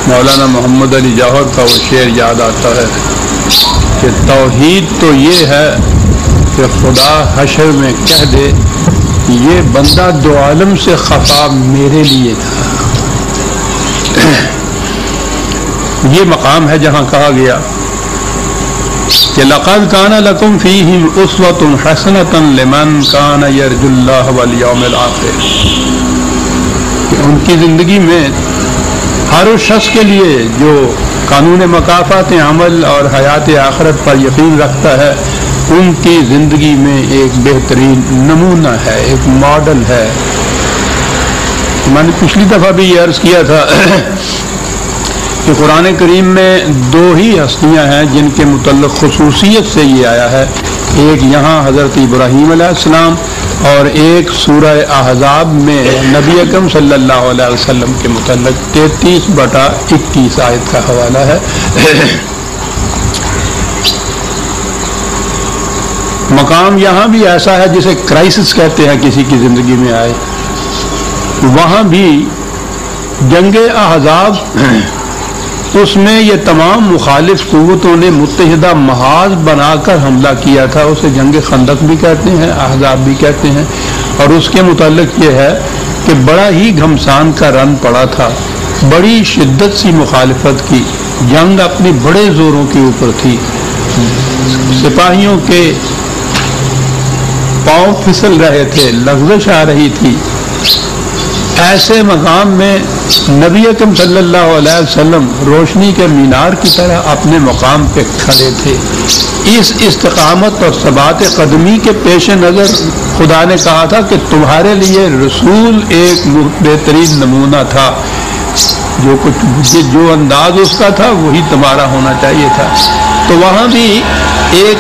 مولانا محمد علی جوہر کا وہ شعر یاد آتا ہے کہ توحید تو یہ ہے کہ خدا حشر میں کہہ دے یہ بندہ دو عالم سے خفا میرے لیے تھا. یہ مقام ہے جہاں کہا گیا کہ لقد کان لکم فیہم اسوۃ حسنۃ لمن کان یرجو اللہ والیوم الآخر، کہ ان کی زندگی میں ہر اس شخص کے لیے جو قانون مکافات عمل اور حیات آخرت پر یقین رکھتا ہے ان کی زندگی میں ایک بہترین نمونہ ہے، ایک ماڈل ہے. میں نے پچھلی دفعہ بھی یہ عرض کیا تھا کہ قرآن کریم میں دو ہی ہستیاں ہیں جن کے متعلق خصوصیت سے یہ آیا ہے. ایک یہاں حضرت ابراہیم علیہ السلام اور ایک سورہ احزاب میں نبی اکرم صلی اللہ علیہ وسلم کے متعلق 33/21 آیت کا حوالہ ہے. مقام یہاں بھی ایسا ہے جسے کرائسس کہتے ہیں کسی کی زندگی میں آئے. وہاں بھی جنگ احزاب اس میں یہ تمام مخالف قوتوں نے متحدہ محاذ بنا کر حملہ کیا تھا. اسے جنگ خندق بھی کہتے ہیں، احزاب بھی کہتے ہیں. اور اس کے متعلق یہ ہے کہ بڑا ہی گھمسان کا رن پڑا تھا، بڑی شدت سی مخالفت کی. جنگ اپنی بڑے زوروں کے اوپر تھی، سپاہیوں کے پاؤں پھسل رہے تھے، لغزش آ رہی تھی. ایسے مقام میں نبی اکرم صلی اللہ علیہ وسلم روشنی کے مینار کی طرح اپنے مقام پہ کھڑے تھے. اس استقامت اور ثبات قدمی کے پیش نظر خدا نے کہا تھا کہ تمہارے لیے رسول ایک بہترین نمونہ تھا. جو انداز اس کا تھا وہی تمہارا ہونا چاہیے تھا. تو وہاں بھی ایک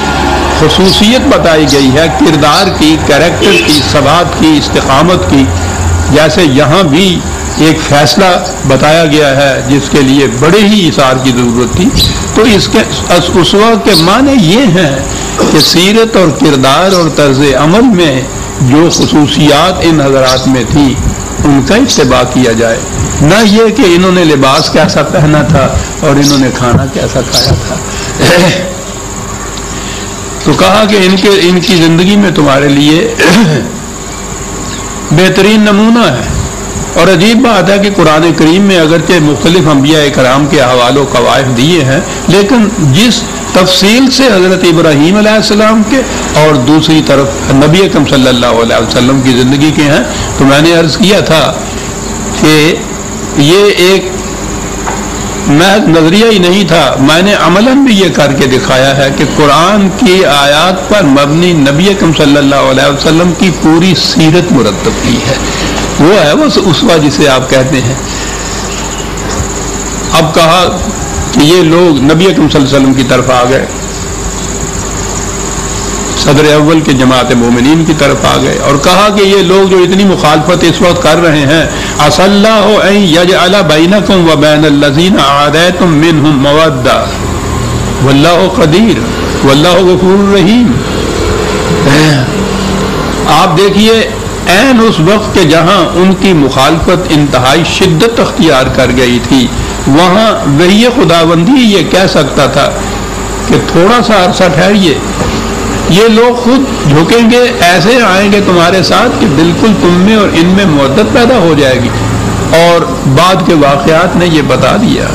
خصوصیت بتائی گئی ہے کردار کی، کریکٹر کی، ثبات کی، استقامت کی. جیسے یہاں بھی ایک فیصلہ بتایا گیا ہے جس کے لیے بڑے ہی اثار کی ضرورت تھی. تو اس کے اسوہ کے معنی یہ ہیں کہ سیرت اور کردار اور طرز عمل میں جو خصوصیات ان حضرات میں تھی ان کا اتباع کیا جائے، نہ یہ کہ انہوں نے لباس کیسا پہنا تھا اور انہوں نے کھانا کیسا کھایا تھا. تو کہا کہ ان کی زندگی میں تمہارے لیے بہترین نمونہ ہے. اور عجیب بات ہے کہ قرآن کریم میں اگرچہ مختلف انبیاء کرام کے حوالوں قوائف دیے ہیں، لیکن جس تفصیل سے حضرت ابراہیم علیہ السلام کے اور دوسری طرف نبی اکرم صلی اللہ علیہ وسلم کی زندگی کے ہیں، تو میں نے عرض کیا تھا کہ یہ ایک محض نظریہ ہی نہیں تھا، میں نے عملاً بھی یہ کر کے دکھایا ہے کہ قرآن کی آیات پر مبنی نبی اکرم صلی اللہ علیہ وسلم کی پوری سیرت مرتب کی ہے. وہ ہے وہ اسوہ جسے آپ کہتے ہیں. اب کہا کہ یہ لوگ نبی اکرم صلی اللہ علیہ وسلم کی طرف آ گئے، صدر اول کے جماعت مومنین کی طرف آ گئے اور کہا کہ یہ لوگ جو اتنی مخالفت اس وقت کر رہے ہیں، عسى الله ان يجعل بينكم وبين الذين عاديتم منهم مودة والله قدیر والله غفور رحیم. آپ دیکھیے عین اس وقت کے جہاں ان کی مخالفت انتہائی شدت اختیار کر گئی تھی، وہاں وحی خداوندی یہ کہہ سکتا تھا کہ تھوڑا سا عرصہ ٹھہریے، یہ لوگ خود جھکیں گے، ایسے آئیں گے تمہارے ساتھ کہ بالکل تم میں اور ان میں مودت پیدا ہو جائے گی. اور بعد کے واقعات نے یہ بتا دیا.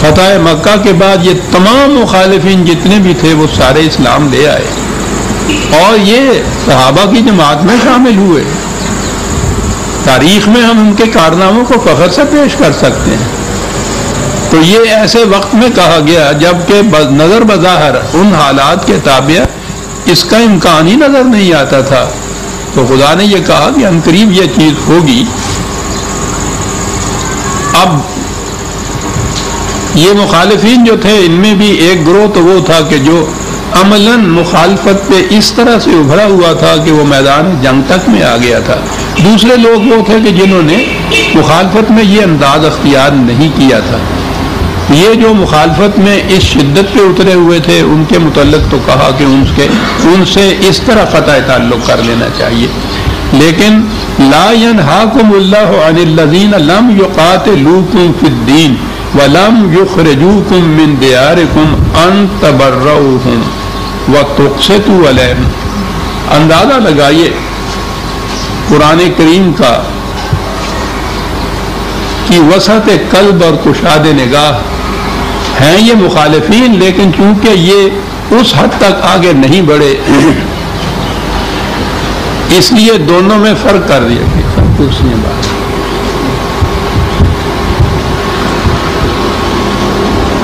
فتح مکہ کے بعد یہ تمام مخالفین جتنے بھی تھے وہ سارے اسلام لے آئے اور یہ صحابہ کی جماعت میں شامل ہوئے. تاریخ میں ہم ان کے کارناموں کو فخر سے پیش کر سکتے ہیں. تو یہ ایسے وقت میں کہا گیا جبکہ نظر بظاہر ان حالات کے تابع اس کا امکان ہی نظر نہیں آتا تھا. تو خدا نے یہ کہا کہ عنقریب یہ چیز ہوگی. اب یہ مخالفین جو تھے ان میں بھی ایک گروہ تو وہ تھا کہ جو عملاً مخالفت پہ اس طرح سے ابھرا ہوا تھا کہ وہ میدان جنگ تک میں آ گیا تھا. دوسرے لوگ وہ تھے کہ جنہوں نے مخالفت میں یہ انداز اختیار نہیں کیا تھا. یہ جو مخالفت میں اس شدت پہ اترے ہوئے تھے ان کے متعلق تو کہا کہ ان سے اس طرح قطع تعلق کر لینا چاہیے. لیکن لا ينهاكم الله عن الذين لم يقاتلوكم في الدين ولم يخرجوكم من دياركم ان تبروهم وتقسطوا عليهم. اندازہ لگائیے قرآن کریم کا کہ وسعت قلب اور کشاد نگاہ ہیں یہ مخالفین، لیکن چونکہ یہ اس حد تک آگے نہیں بڑھے اس لیے دونوں میں فرق کر دیا گیا. دوسری بات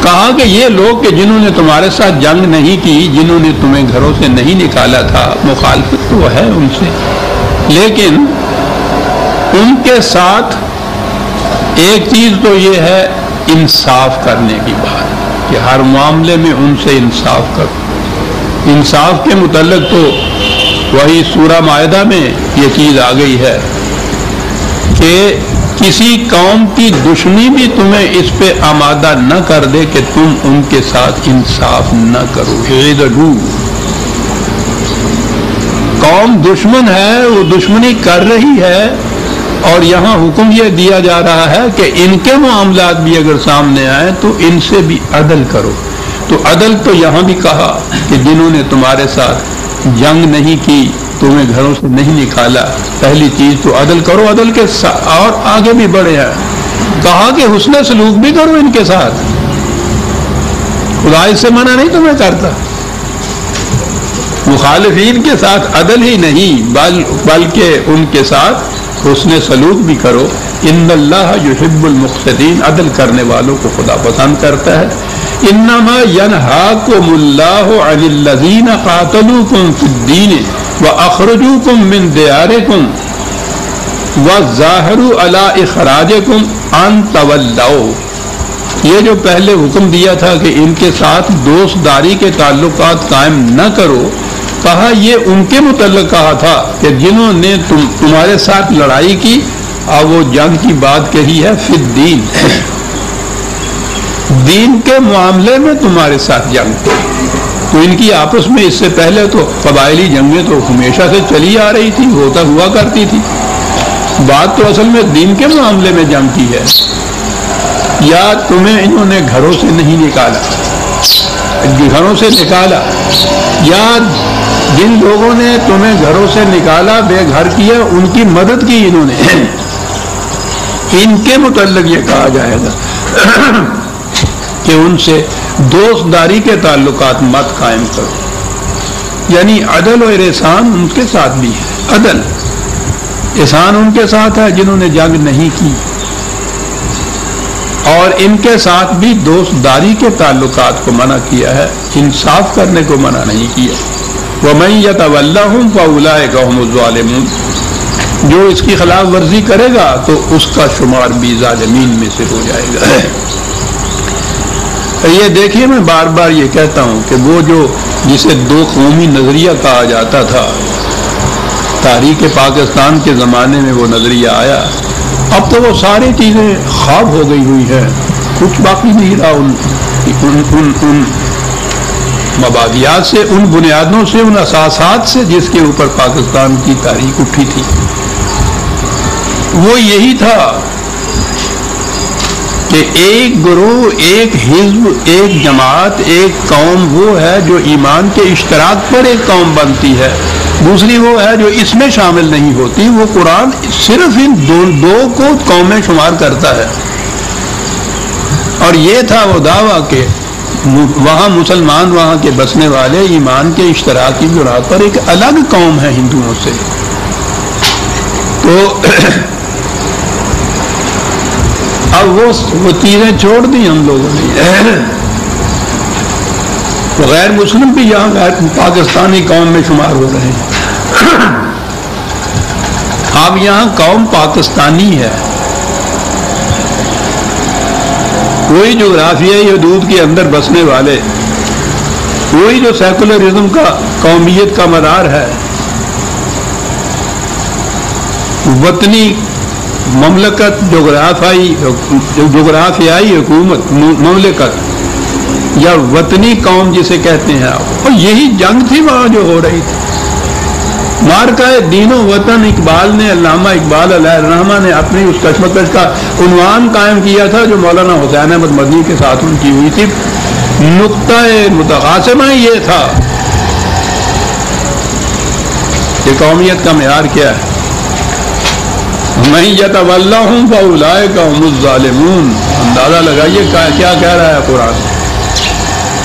کہا کہ یہ لوگ کہ جنہوں نے تمہارے ساتھ جنگ نہیں کی، جنہوں نے تمہیں گھروں سے نہیں نکالا تھا، مخالفت تو ہے ان سے، لیکن ان کے ساتھ ایک چیز تو یہ ہے انصاف کرنے کی بات کہ ہر معاملے میں ان سے انصاف کرو. انصاف کے متعلق تو وہی سورہ مائدہ میں یہ چیز آ گئی ہے کہ کسی قوم کی دشمنی بھی تمہیں اس پہ آمادہ نہ کر دے کہ تم ان کے ساتھ انصاف نہ کرو. قوم دشمن ہے، وہ دشمنی کر رہی ہے، اور یہاں حکم یہ دیا جا رہا ہے کہ ان کے معاملات بھی اگر سامنے آئے تو ان سے بھی عدل کرو. تو عدل تو یہاں بھی کہا کہ جنہوں نے تمہارے ساتھ جنگ نہیں کی، تمہیں گھروں سے نہیں نکالا، پہلی چیز تو عدل کرو. عدل کے اور آگے بھی بڑھے ہیں، کہا کہ حسن سلوک بھی کرو ان کے ساتھ. خدا اس سے منع نہیں تمہیں کرتا. مخالفین کے ساتھ عدل ہی نہیں بلکہ ان کے ساتھ حسن سلوک بھی کرو. ان اللہ یحب المقسطین، عدل کرنے والوں کو خدا پسند کرتا ہے. انما ینہاکم اللہ عن الذین قاتلوکم فی الدین واخرجوکم من دیارکم وظاہروا علی اخراجکم ان تولوا. یہ جو پہلے حکم دیا تھا کہ ان کے ساتھ دوست داری کے تعلقات قائم نہ کرو، کہا یہ ان کے متعلق کہا تھا کہ جنہوں نے تمہارے ساتھ لڑائی کی، اور وہ جنگ کی بات کہی ہے فی الدین، دین کے معاملے میں تمہارے ساتھ جنگ کی. تو ان کی آپس میں اس سے پہلے تو قبائلی جنگیں تو ہمیشہ سے چلی آ رہی تھی، ہوتا ہوا کرتی تھی. بات تو اصل میں دین کے معاملے میں جنگ کی ہے. یا تمہیں انہوں نے گھروں سے نہیں نکالا، گھروں سے نکالا، یا جن لوگوں نے تمہیں گھروں سے نکالا، بے گھر کیا، ان کی مدد کی انہوں نے، ان کے متعلق یہ کہا جائے گا کہ ان سے دوست داری کے تعلقات مت قائم کرو. یعنی عدل اور احسان ان کے ساتھ بھی ہے. عدل احسان ان کے ساتھ ہے جنہوں نے جنگ نہیں کی، اور ان کے ساتھ بھی دوست داری کے تعلقات کو منع کیا ہے، انصاف کرنے کو منع نہیں کیا. وَمَن يَتَوَلَّهُمْ فَأُولَٰئِكَ هُمُ الظَّالِمُونَ. جو اس کی خلاف ورزی کرے گا تو اس کا شمار بھی ظالمین میں سے ہو جائے گا. یہ دیکھیے، میں بار بار یہ کہتا ہوں کہ وہ جو جسے دو قومی نظریہ کہا جاتا تھا، تاریخ پاکستان کے زمانے میں وہ نظریہ آیا، اب تو وہ ساری چیزیں خواب ہو گئی ہوئی ہیں، کچھ باقی نہیں رہا ان مبادیات سے، ان بنیادوں سے، ان اساسات سے جس کے اوپر پاکستان کی تاریخ اٹھی تھی. وہ یہی تھا کہ ایک گروہ، ایک حزب، ایک جماعت، ایک قوم وہ ہے جو ایمان کے اشتراک پر ایک قوم بنتی ہے، دوسری وہ ہے جو اس میں شامل نہیں ہوتی. وہ قرآن صرف ان دو کو قومیں شمار کرتا ہے. اور یہ تھا وہ دعویٰ کہ وہاں مسلمان، وہاں کے بسنے والے ایمان کے اشتراک کی بنیاد پر ایک الگ قوم ہے ہندوؤں سے. تو اب وہ چیزیں چھوڑ دی ہم لوگوں نے. غیر مسلم بھی یہاں پاکستانی قوم میں شمار ہو رہے ہیں. اب یہاں قوم پاکستانی ہے، وہی جغرافیائی حدود کے اندر بسنے والے، وہی جو سیکولرزم کا قومیت کا مدار ہے، وطنی مملکت، جغرافیائی حکومت مملکت یا وطنی قوم جسے کہتے ہیں آپ. اور یہی جنگ تھی وہاں جو ہو رہی تھی. مارکہ دین و وطن اقبال نے، علامہ اقبال علیہ الرحمہ نے اپنی اس کشمکش کا عنوان قائم کیا تھا جو مولانا حسین احمد مدنی کے ساتھ ان کی ہوئی تھی. نقطہ متقاسمہ یہ تھا کہ قومیت کا معیار کیا ہے. میں یتولاہم فاولئک ھم الظالمون. اندازہ لگائیے کیا کہہ رہا ہے قرآن.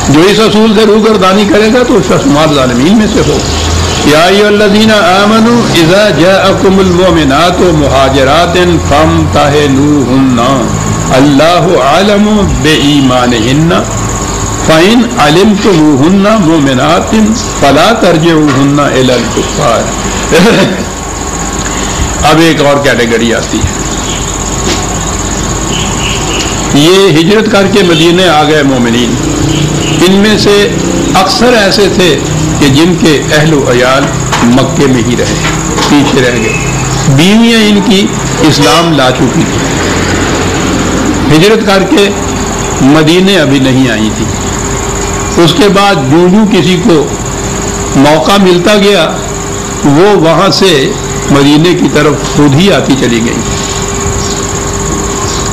جو اس اصول سے روگردانی کرے گا تو اس کا شمار ظالمین میں سے ہو. یا ایھا الذین آمنوا اذا جاءکم المؤمنات مہاجرات فامتحنوہن اللہ اعلم بایمانہن فإن علمتموہن مؤمنات فلا ترجعوہن الی الکفار. اب ایک اور کیٹیگری آتی ہے. یہ ہجرت کر کے مدینے آ گئے مومنین. ان میں سے اکثر ایسے تھے کہ جن کے اہل و عیال مکے میں ہی رہے، پیچھے رہ گئے. بیویاں ان کی اسلام لا چکی تھی، ہجرت کر کے مدینے ابھی نہیں آئی تھی. اس کے بعد جو کسی کو موقع ملتا گیا وہ وہاں سے مدینے کی طرف خود ہی آتی چلی گئی.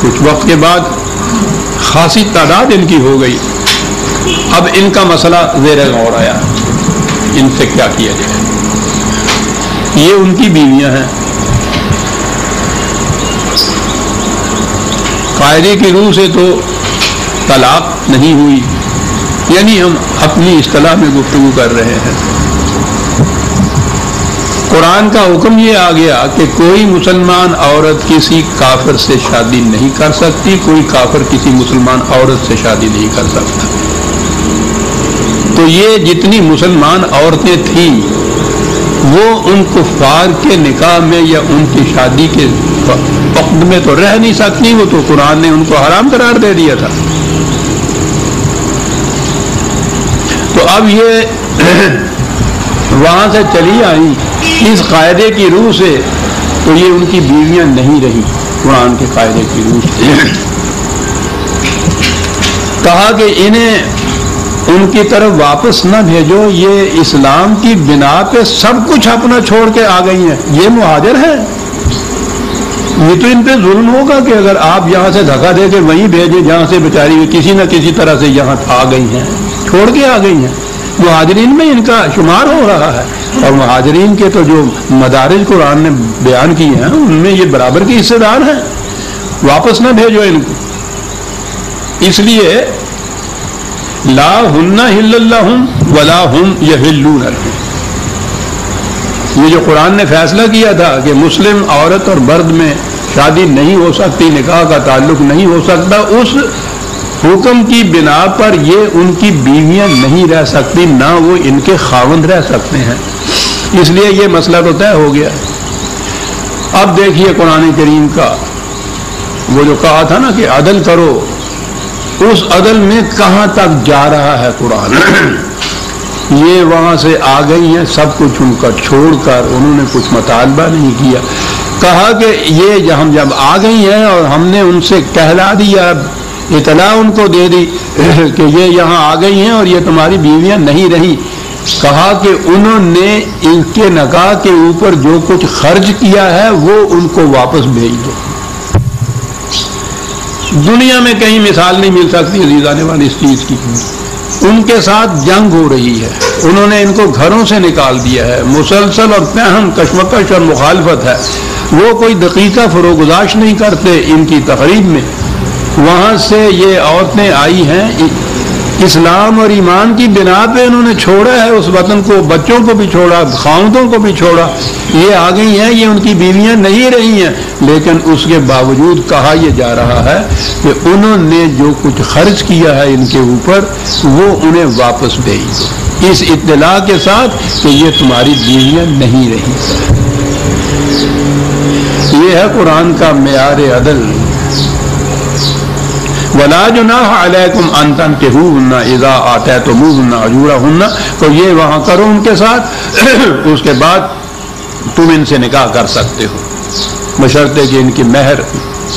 کچھ وقت کے بعد خاصی تعداد ان کی ہو گئی. اب ان کا مسئلہ زیر غور آیا، ان سے کیا کیا جائے. یہ ان کی بیویاں ہیں، قاعدے کی روح سے تو طلاق نہیں ہوئی، یعنی ہم اپنی اصطلاح میں گفتگو کر رہے ہیں. قرآن کا حکم یہ آ گیا کہ کوئی مسلمان عورت کسی کافر سے شادی نہیں کر سکتی، کوئی کافر کسی مسلمان عورت سے شادی نہیں کر سکتا. تو یہ جتنی مسلمان عورتیں تھیں وہ ان کفار کے نکاح میں یا ان کی شادی کے وقت میں تو رہ نہیں سکتی، وہ تو قرآن نے ان کو حرام قرار دے دیا تھا. تو اب یہ وہاں سے چلی آئی اس قاعدے کی روح سے، تو یہ ان کی بیویاں نہیں رہی قرآن کے قاعدے کی روح سے. کہا کہ انہیں ان کی طرف واپس نہ بھیجو، یہ اسلام کی بنا پہ سب کچھ اپنا چھوڑ کے آ گئی ہیں، یہ مہاجر ہیں. یہ تو ان پہ ظلم ہوگا کہ اگر آپ یہاں سے دھکا دے کے وہیں بھیجیں جہاں سے بیچاری کسی نہ کسی طرح سے یہاں آ گئی ہیں، چھوڑ کے آ گئی ہیں. مہاجرین میں ان کا شمار ہو رہا ہے، اور مہاجرین کے تو جو مدارج قرآن نے بیان کیے ہیں ان میں یہ برابر کے حصے دار ہیں. واپس نہ بھیجو ان کو. اس لیے لا ہن حل لہم ولا ہم یحلون لہم. یہ جو قرآن نے فیصلہ کیا تھا کہ مسلم عورت اور مرد میں شادی نہیں ہو سکتی، نکاح کا تعلق نہیں ہو سکتا، اس حکم کی بنا پر یہ ان کی بیویاں نہیں رہ سکتی، نہ وہ ان کے خاوند رہ سکتے ہیں. اس لیے یہ مسئلہ تو طے ہو گیا. اب دیکھیے قرآن کریم کا وہ جو کہا تھا نا کہ عدل کرو، اس عدل میں کہاں تک جا رہا ہے قرآن. یہ وہاں سے آ گئی ہیں سب کچھ ان کا چھوڑ کر، انہوں نے کچھ مطالبہ نہیں کیا. کہا کہ یہ ہم جب آ گئی ہیں اور ہم نے ان سے کہلا دیا، اطلاع ان کو دے دی کہ یہ یہاں آ گئی ہیں اور یہ تمہاری بیویاں نہیں رہی. کہا کہ انہوں نے ان کے نکاح کے اوپر جو کچھ خرچ کیا ہے وہ ان کو واپس بھیج دو. دنیا میں کہیں مثال نہیں مل سکتی عزیزان والی اس چیز کی. ان کے ساتھ جنگ ہو رہی ہے، انہوں نے ان کو گھروں سے نکال دیا ہے، مسلسل اور پہم کشمکش اور مخالفت ہے. وہ کوئی دقیقہ فروگزاش نہیں کرتے ان کی تقریب میں. وہاں سے یہ عورتیں آئی ہیں، اسلام اور ایمان کی بنا پہ انہوں نے چھوڑا ہے اس وطن کو، بچوں کو بھی چھوڑا، خاوندوں کو بھی چھوڑا. یہ آ گئی ہیں، یہ ان کی بیویاں نہیں رہی ہیں، لیکن اس کے باوجود کہا یہ جا رہا ہے کہ انہوں نے جو کچھ خرچ کیا ہے ان کے اوپر وہ انہیں واپس بھیج دو، اس اطلاع کے ساتھ کہ یہ تمہاری بیویاں نہیں رہی. یہ ہے قرآن کا معیار عدل. وَلَا جُنَاحَ عَلَيْكُمْ أَن تَنكِحُوهُنَّ إِذَا آتَيْتُمُوهُنَّ أُجُورَهُنَّ. تو یہ وہاں کرو ان کے ساتھ، اس کے بعد تم ان سے نکاح کر سکتے ہو، بشرطے کہ ان کی مہر،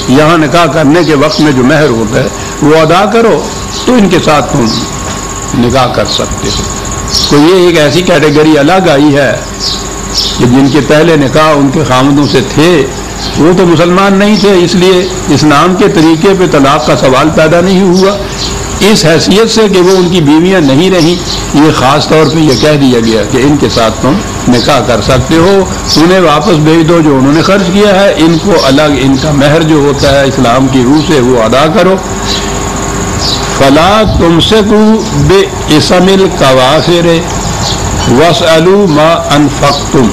یہاں نکاح کرنے کے وقت میں جو مہر ہوتا ہے وہ ادا کرو تو ان کے ساتھ تم نکاح کر سکتے ہو. تو یہ ایک ایسی کیٹیگری الگ آئی ہے کہ جن کے پہلے نکاح ان کے خامدوں سے تھے وہ تو مسلمان نہیں تھے، اس لیے اسلام کے طریقے پہ طلاق کا سوال پیدا نہیں ہوا۔ اس حیثیت سے کہ وہ ان کی بیویاں نہیں رہیں، یہ خاص طور پہ یہ کہہ دیا گیا کہ ان کے ساتھ تم نکاح کر سکتے ہو، انہیں واپس بھیج دو جو انہوں نے خرچ کیا ہے، ان کو الگ ان کا مہر جو ہوتا ہے اسلام کی روح سے وہ ادا کرو۔ فلا تمسکوا باسم الکوافر واسألوا ما انفقتم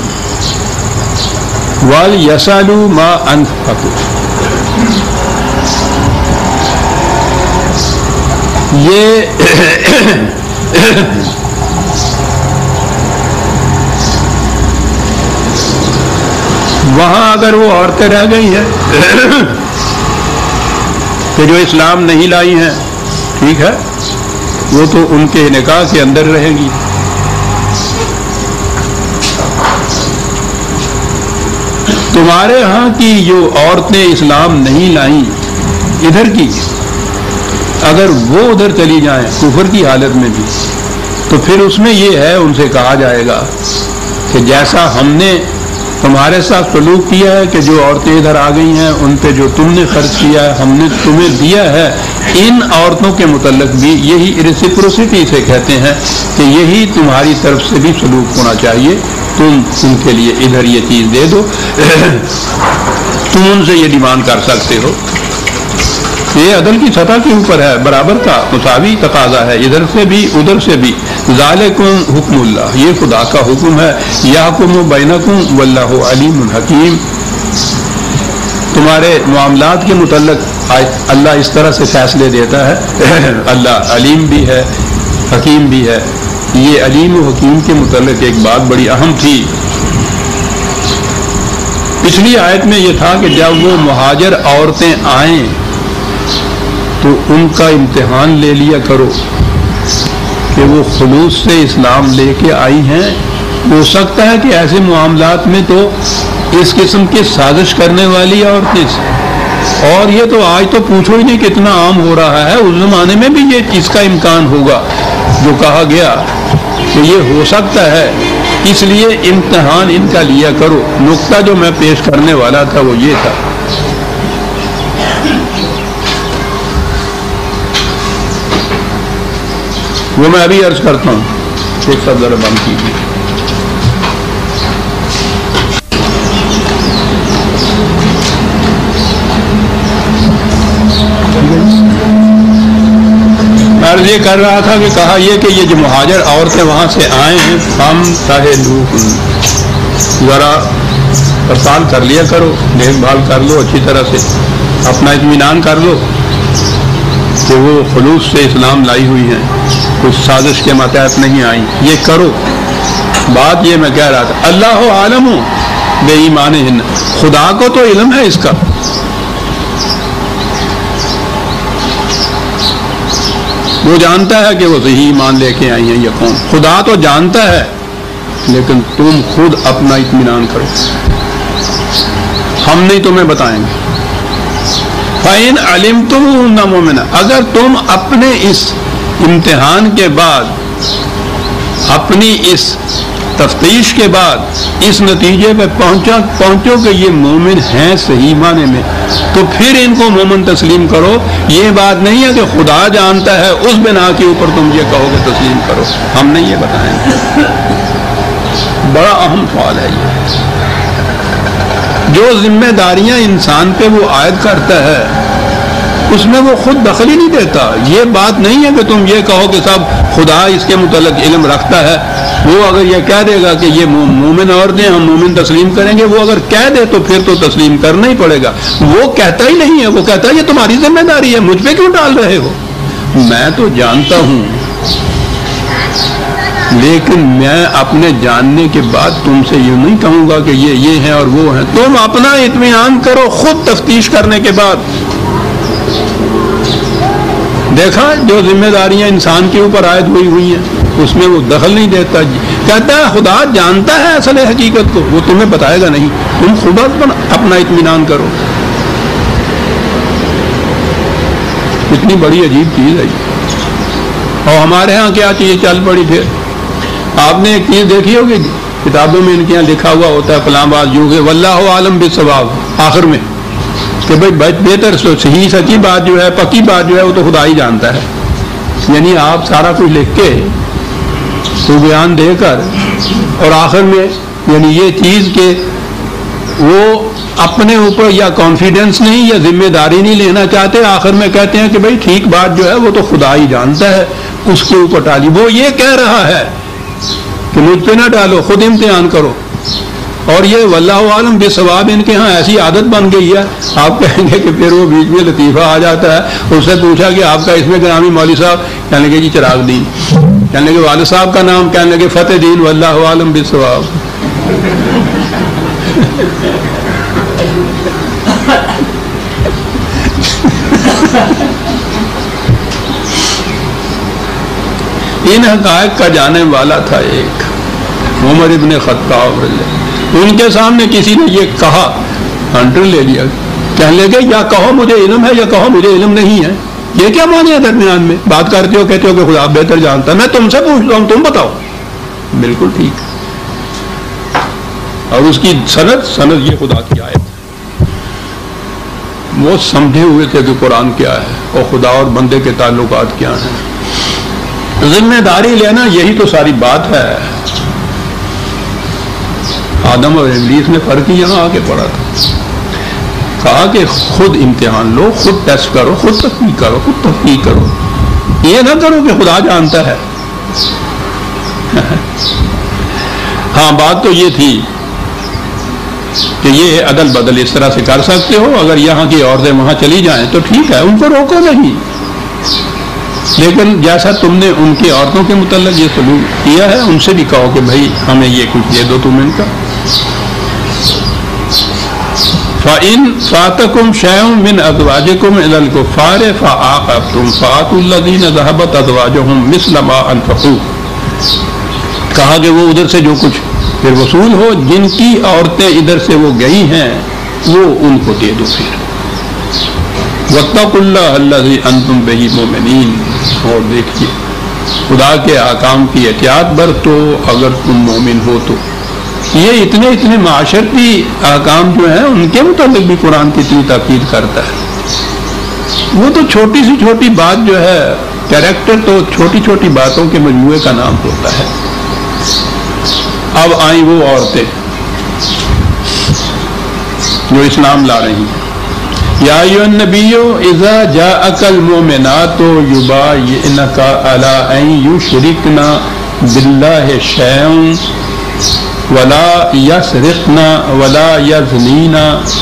ولیسألوا ما انفقوا۔ یہ وہاں اگر وہ عورتیں رہ گئی ہیں کہ جو اسلام نہیں لائی ہیں، ٹھیک ہے، وہ تو ان کے نکاح کے اندر رہیں گی۔ تمہارے ہاں کی جو عورتیں اسلام نہیں لائیں ادھر کی، اگر وہ ادھر چلی جائیں کفر کی حالت میں بھی، تو پھر اس میں یہ ہے ان سے کہا جائے گا کہ جیسا ہم نے تمہارے ساتھ سلوک کیا ہے کہ جو عورتیں ادھر آ گئی ہیں ان پہ جو تم نے خرچ کیا ہے ہم نے تمہیں دیا ہے، ان عورتوں کے متعلق بھی یہی ریسیپروسٹی سے کہتے ہیں کہ یہی تمہاری طرف سے بھی سلوک ہونا چاہیے، تم ان کے لیے ادھر یہ چیز دے دو، تم ان سے یہ ڈیمانڈ کر سکتے ہو۔ یہ عدل کی سطح کے اوپر ہے، برابر کا مساوی تقاضا ہے، ادھر سے بھی ادھر سے بھی۔ ذالکم حکم اللہ، یہ خدا کا حکم ہے، یحکم بینکم واللہ علیم حکیم۔ تمہارے معاملات کے متعلق اللہ اس طرح سے فیصلے دیتا ہے، اللہ علیم بھی ہے حکیم بھی ہے۔ یہ علیم و حکیم کے متعلق ایک بات بڑی اہم تھی، پچھلی آیت میں یہ تھا کہ جب وہ مہاجر عورتیں آئیں تو ان کا امتحان لے لیا کرو کہ وہ خلوص سے اسلام لے کے آئی ہیں۔ ہو سکتا ہے کہ ایسے معاملات میں تو اس قسم کی سازش کرنے والی عورتیں، اور یہ تو آج تو پوچھو ہی نہیں کتنا عام ہو رہا ہے، اس زمانے میں بھی یہ اس کا امکان ہوگا جو کہا گیا کہ یہ ہو سکتا ہے، اس لیے امتحان ان کا لیا کرو۔ نقطہ جو میں پیش کرنے والا تھا وہ یہ تھا، وہ میں ابھی عرض کرتا ہوں، ایک سب ذرا بند کیجیے۔ میں عرض یہ کر رہا تھا کہ کہا یہ کہ یہ جو مہاجر عورتیں وہاں سے آئے ہیں، ہم ذرا پرسان کر لیا کرو، دیکھ بھال کر لو اچھی طرح سے، اپنا اطمینان کر لو کہ وہ خلوص سے اسلام لائی ہوئی ہیں، کچھ سازش کے ماتحت نہیں آئیں، یہ کرو۔ بات یہ میں کہہ رہا تھا، اللہ عالم بے ایمانہن، خدا کو تو علم ہے اس کا، وہ جانتا ہے کہ وہ صحیح ایمان لے کے آئی ہیں یا کون، خدا تو جانتا ہے، لیکن تم خود اپنا اطمینان کرو، ہم نہیں تمہیں بتائیں گے۔ فَإِنْ عَلِمْتُمُوهُنَّ مُؤْمِنَاتٍ، اگر تم اپنے اس امتحان کے بعد، اپنی اس تفتیش کے بعد اس نتیجے پہ پہنچو کہ یہ مومن ہیں صحیح معنی میں، تو پھر ان کو مومن تسلیم کرو۔ یہ بات نہیں ہے کہ خدا جانتا ہے اس بنا کے اوپر تم یہ کہو کہ تسلیم کرو، ہم نہیں یہ بتائیں گے۔ بڑا اہم سوال ہے یہ، جو ذمہ داریاں انسان پہ وہ عائد کرتا ہے اس میں وہ خود دخل ہی نہیں دیتا۔ یہ بات نہیں ہے کہ تم یہ کہو کہ صاحب خدا اس کے متعلق علم رکھتا ہے، وہ اگر یہ کہہ دے گا کہ یہ مومن عورتیں ہم مومن تسلیم کریں گے، وہ اگر کہہ دے تو پھر تو تسلیم کرنا ہی پڑے گا۔ وہ کہتا ہی نہیں ہے، وہ کہتا ہے یہ تمہاری ذمہ داری ہے، مجھ پہ کیوں ڈال رہے ہو؟ میں تو جانتا ہوں، لیکن میں اپنے جاننے کے بعد تم سے یہ نہیں کہوں گا کہ یہ ہیں اور وہ ہیں۔ تم اپنا اطمینان کرو خود تفتیش کرنے کے بعد۔ دیکھا جو ذمہ داریاں انسان کے اوپر عائد ہوئی ہیں اس میں وہ دخل نہیں دیتا، کہتا ہے خدا جانتا ہے اصل حقیقت کو، وہ تمہیں بتائے گا نہیں، تم خود اپنا اطمینان کرو۔ اتنی بڑی عجیب چیز ہے اور ہمارے ہاں کیا چیز چل پڑی۔ پھر آپ نے ایک چیز دیکھی ہوگی، کتابوں میں ان کے یہاں لکھا ہوا ہوتا ہے فلاں بات جو کہ واللہ عالم بالصواب آخر میں کہ بھائی بہتر صحیح سچی بات جو ہے پکی بات جو ہے وہ تو خدا ہی جانتا ہے. یعنی آپ سارا کچھ لکھ کے تو بیان دے کر اور آخر میں یعنی یہ چیز کہ وہ اپنے اوپر یا کانفیڈنس نہیں یا ذمہ داری نہیں لینا چاہتے, آخر میں کہتے ہیں کہ بھائی ٹھیک بات جو ہے وہ تو خدا ہی جانتا ہے, اس کے اوپر ڈالی. وہ یہ کہہ رہا ہے کہ مجھ پہ نہ ڈالو, خود امتحان کرو. اور یہ واللہ عالم بالصواب ان کے ہاں ایسی عادت بن گئی ہے. آپ کہیں گے کہ پھر وہ بیچ میں لطیفہ آ جاتا ہے, اس سے پوچھا کہ آپ کا اس میں گرامی مولوی صاحب, کہنے لگے جی چراغ دین, کہنے لگے والد صاحب کا نام, کہنے لگے فتح دین واللہ عالم بالصواب. ان حقائق کا جانے والا تھا ایک عمر ابن خطاب, ان کے سامنے کسی نے یہ کہا, ہنٹر لے لیا, کہنے لگے یا کہو مجھے علم ہے یا کہو مجھے علم نہیں ہے. یہ کیا معنی ہے درمیان میں بات کرتے ہو, کہتے ہو کہ خدا بہتر جانتا ہے, میں تم سے پوچھتا ہوں تم بتاؤ. بالکل ٹھیک. اور اس کی سند یہ خدا کی آیت, وہ سمجھے ہوئے تھے کہ قرآن کیا ہے اور خدا اور بندے کے تعلقات کیا ہیں. ذمہ داری لینا یہی تو ساری بات ہے. آدم اور ابلیس نے فرق ہی یہاں آ کے پڑا تھا. کہا کہ خود امتحان لو, خود ٹیسٹ کرو, خود تحقیق کرو, یہ نہ کرو کہ خدا جانتا ہے. ہاں بات تو یہ تھی کہ یہ عدل بدل اس طرح سے کر سکتے ہو, اگر یہاں کی عورتیں وہاں چلی جائیں تو ٹھیک ہے, ان کو روکو نہیں, لیکن جیسا تم نے ان کی عورتوں کے متعلق یہ سلوک کیا ہے ان سے بھی کہو کہ بھائی ہمیں یہ کچھ دے دو تم ان کا. فَإِن فَاتَكُمْ شَيْءٌ مِّنْ أَزْوَاجِكُمْ إِلَى الْكُفَّارِ فَعَاقَبْتُمْ فَآتُوا الَّذِينَ ذَهَبَتْ أَزْوَاجُهُمْ مِثْلَ مَا أَنفَقُوا. کہا کہ وہ ادھر سے جو کچھ پھر وصول ہو, جن کی عورتیں ادھر سے وہ گئی ہیں وہ ان کو دے دو. پھر وَاتَّقُوا اللَّهَ الَّذِي أَنتُم بِهِ مُؤْمِنِينَ. اور دیکھیے خدا کے احکام کی احتیاط برتو اگر تم مومن ہو تو. یہ اتنے معاشرتی احکام جو ہیں ان کے متعلق بھی قرآن کی اتنی تاکید کرتا ہے. وہ تو چھوٹی سی چھوٹی بات جو ہے, کیریکٹر تو چھوٹی چھوٹی باتوں کے مجموعے کا نام ہوتا ہے. اب آئیں وہ عورتیں جو اسلام لا رہی ہیں. یا ایھا النبی اذا جاءک المؤمنات یبایعنک علی ان یشرکن باللہ شیئا ولا یسرقن ولا یزنین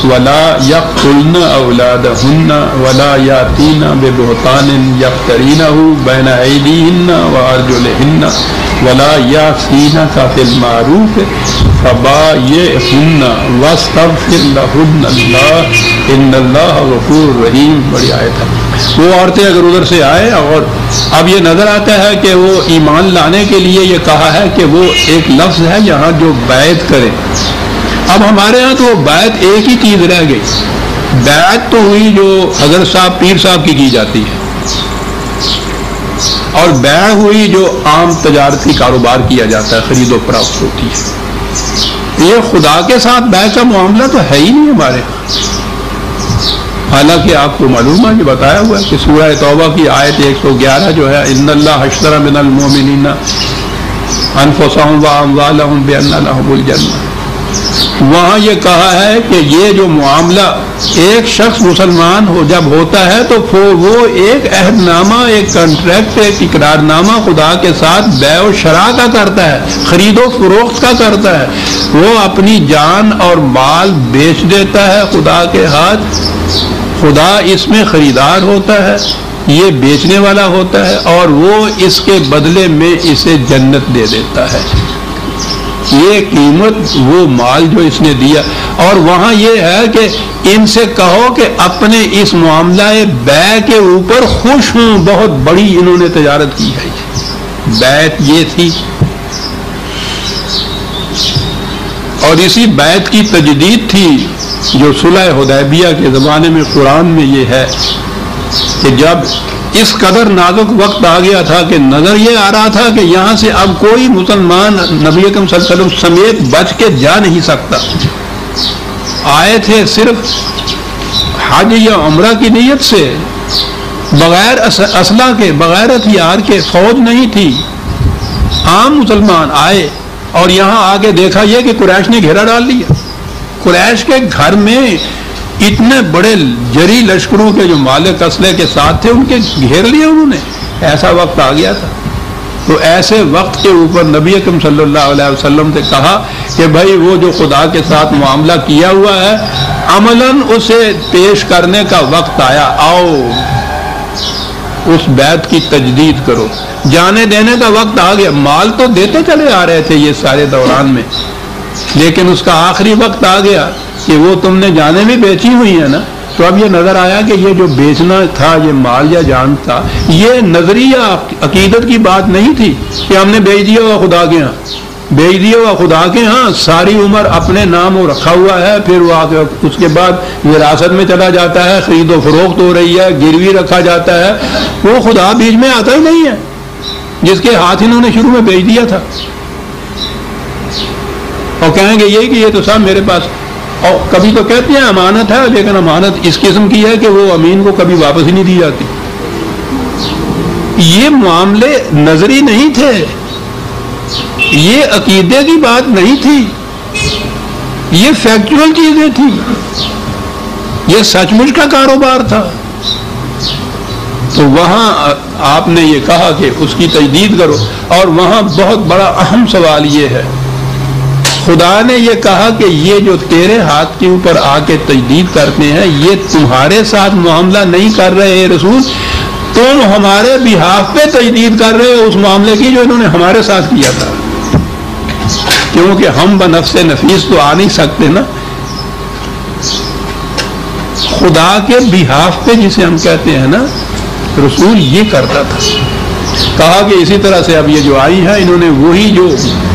ولا یقتلن اولادہن ولا یاتین ببہتان یفترینہ بین ایدیہن وارجلہن ولا یعصینک فی المعروف فبایعہن واستغفر لہن اللہ ان اللہ غفور رحیم. بڑی آیت ہے. وہ عورتیں اگر ادھر سے آئے, اور اب یہ نظر آتا ہے کہ وہ ایمان لانے کے لیے یہ کہا ہے کہ وہ ایک لفظ ہے یہاں جو بیعت کرے. اب ہمارے ہاں تو وہ بیعت ایک ہی چیز رہ گئی. بیعت تو ہوئی جو حضرت صاحب پیر صاحب کی جاتی ہے, اور بیع ہوئی جو عام تجارتی کاروبار کیا جاتا ہے, خرید و فروخت ہوتی ہے. یہ خدا کے ساتھ بیع کا معاملہ تو ہے ہی نہیں ہمارے. حالانکہ آپ کو معلوم ہے کہ بتایا ہوا ہے کہ سورہ توبہ کی آیت 111 جو ہے ان اللہ اشتری من المؤمنین انفسهم واموالهم بان لهم الجنہ, وہاں یہ کہا ہے کہ یہ جو معاملہ ایک شخص مسلمان ہو جب ہوتا ہے تو وہ ایک عہد نامہ, ایک کنٹریکٹ, ایک اقرار نامہ خدا کے ساتھ بیع و شراء کا کرتا ہے, خرید و فروخت کا کرتا ہے. وہ اپنی جان اور مال بیچ دیتا ہے خدا کے ہاتھ. خدا اس میں خریدار ہوتا ہے, یہ بیچنے والا ہوتا ہے, اور وہ اس کے بدلے میں اسے جنت دے دیتا ہے. یہ قیمت وہ مال جو اس نے دیا. اور وہاں یہ ہے کہ ان سے کہو کہ اپنے اس معاملہ بیع کے اوپر خوش ہوں, بہت بڑی انہوں نے تجارت کی ہے. بیعت یہ تھی, اور اسی بیعت کی تجدید تھی جو صلح حدیبیہ کے زمانے میں قرآن میں یہ ہے کہ جب اس قدر نازک وقت آ گیا تھا کہ نظر یہ آ رہا تھا کہ یہاں سے اب کوئی مسلمان نبی اکرم صلی اللہ علیہ وسلم سمیت بچ کے جا نہیں سکتا. آئے تھے صرف حج یا عمرہ کی نیت سے، بغیر اسلحہ کے، بغیر ہتھیار کے، فوج نہیں تھی، عام مسلمان آئے اور یہاں آ کے دیکھا یہ کہ قریش نے گھیرا ڈال لیا. قریش کے گھر میں اتنے بڑے جری لشکروں کے جو مالک اسلحے کے ساتھ تھے ان کے گھیر لیے انہوں نے. ایسا وقت آ گیا تھا. تو ایسے وقت کے اوپر نبی اکرم صلی اللہ علیہ وسلم سے کہا کہ بھائی وہ جو خدا کے ساتھ معاملہ کیا ہوا ہے عملاً اسے پیش کرنے کا وقت آیا، آؤ اس بیعت کی تجدید کرو. جانے دینے کا وقت آ گیا. مال تو دیتے چلے آ رہے تھے یہ سارے دوران میں، لیکن اس کا آخری وقت آ گیا کہ وہ تم نے جانیں بھی بیچی ہوئی ہیں نا. تو اب یہ نظر آیا کہ یہ جو بیچنا تھا، یہ مال یا جان تھا، یہ نظریہ عقیدت کی بات نہیں تھی کہ ہم نے بیچ دیا ہوا خدا کے ہاں. بیچ دیا ہوا خدا کے ہاں ساری عمر اپنے نام وہ رکھا ہوا ہے، پھر وہ اس کے بعد وراثت میں چلا جاتا ہے، خرید و فروخت ہو رہی ہے، گروی رکھا جاتا ہے. وہ خدا بیچ میں آتا ہی نہیں ہے جس کے ہاتھ انہوں نے شروع میں بیچ دیا تھا. اور کہیں گے یہ کہ یہ تو صاحب میرے پاس، اور کبھی تو کہتے ہیں امانت ہے، لیکن امانت اس قسم کی ہے کہ وہ امین کو کبھی واپس ہی نہیں دی جاتی. یہ معاملے نظری نہیں تھے، یہ عقیدے کی بات نہیں تھی، یہ فیکچول چیزیں تھیں، یہ سچ مچ کا کاروبار تھا. تو وہاں آپ نے یہ کہا کہ اس کی تجدید کرو. اور وہاں بہت بڑا اہم سوال یہ ہے، خدا نے یہ کہا کہ یہ جو تیرے ہاتھ کے اوپر آ کے تجدید کرتے ہیں یہ تمہارے ساتھ معاملہ نہیں کر رہے رسول، تم ہمارے بہاف پہ تجدید کر رہے ہو اس معاملے کی جو انہوں نے ہمارے ساتھ کیا تھا. کیونکہ ہم بنفس نفیس تو آ نہیں سکتے نا. خدا کے بہاف پہ جسے ہم کہتے ہیں نا، رسول یہ کرتا تھا. کہا کہ اسی طرح سے اب یہ جو آئی ہے انہوں نے وہی جو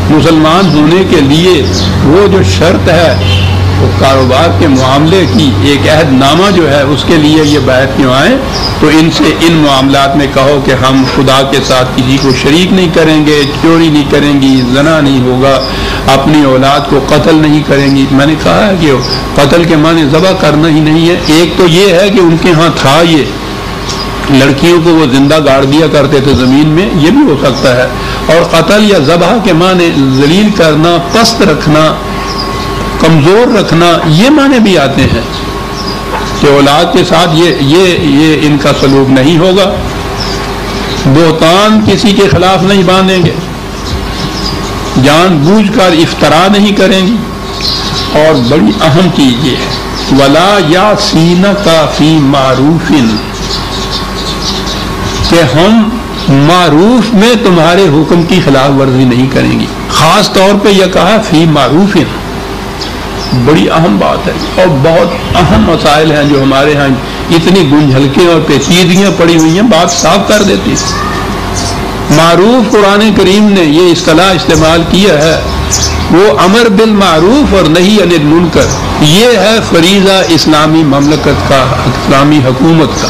مسلمان ہونے کے لیے وہ جو شرط ہے وہ کاروبار کے معاملے کی ایک عہد نامہ جو ہے اس کے لیے یہ بیعت کیوں آئے. تو ان سے ان معاملات میں کہو کہ ہم خدا کے ساتھ کسی کو شریک نہیں کریں گے، چوری نہیں کریں گی، زنا نہیں ہوگا، اپنی اولاد کو قتل نہیں کریں گی. میں نے کہا ہے کہ قتل کے معنی ذبح کرنا ہی نہیں ہے. ایک تو یہ ہے کہ ان کے ہاں تھا یہ لڑکیوں کو وہ زندہ گاڑ دیا کرتے تھے زمین میں، یہ بھی ہو سکتا ہے. اور قتل یا ذبح کے معنی ذلیل کرنا، پست رکھنا، کمزور رکھنا، یہ معنی بھی آتے ہیں کہ اولاد کے ساتھ یہ ان کا سلوک نہیں ہوگا. بہتان کسی کے خلاف نہیں باندھیں گے، جان بوجھ کر افطرا نہیں کریں گی. اور بڑی اہم چیز یہ ہے ولا یا سینہ کا فی معروف، کہ ہم معروف میں تمہارے حکم کی خلاف ورزی نہیں کریں گی. خاص طور پہ یہ کہا فی معروف، بڑی اہم بات ہے. اور بہت اہم مسائل ہیں جو ہمارے ہاں اتنی گنجھلکیں اور پیچیدگیاں پڑی ہوئی ہیں، بات صاف کر دیتی ہے. معروف قرآن کریم نے یہ اصطلاح استعمال کیا ہے، وہ امر بالمعروف اور نہی عن المنکر. یہ ہے فریضہ اسلامی مملکت کا، اسلامی حکومت کا.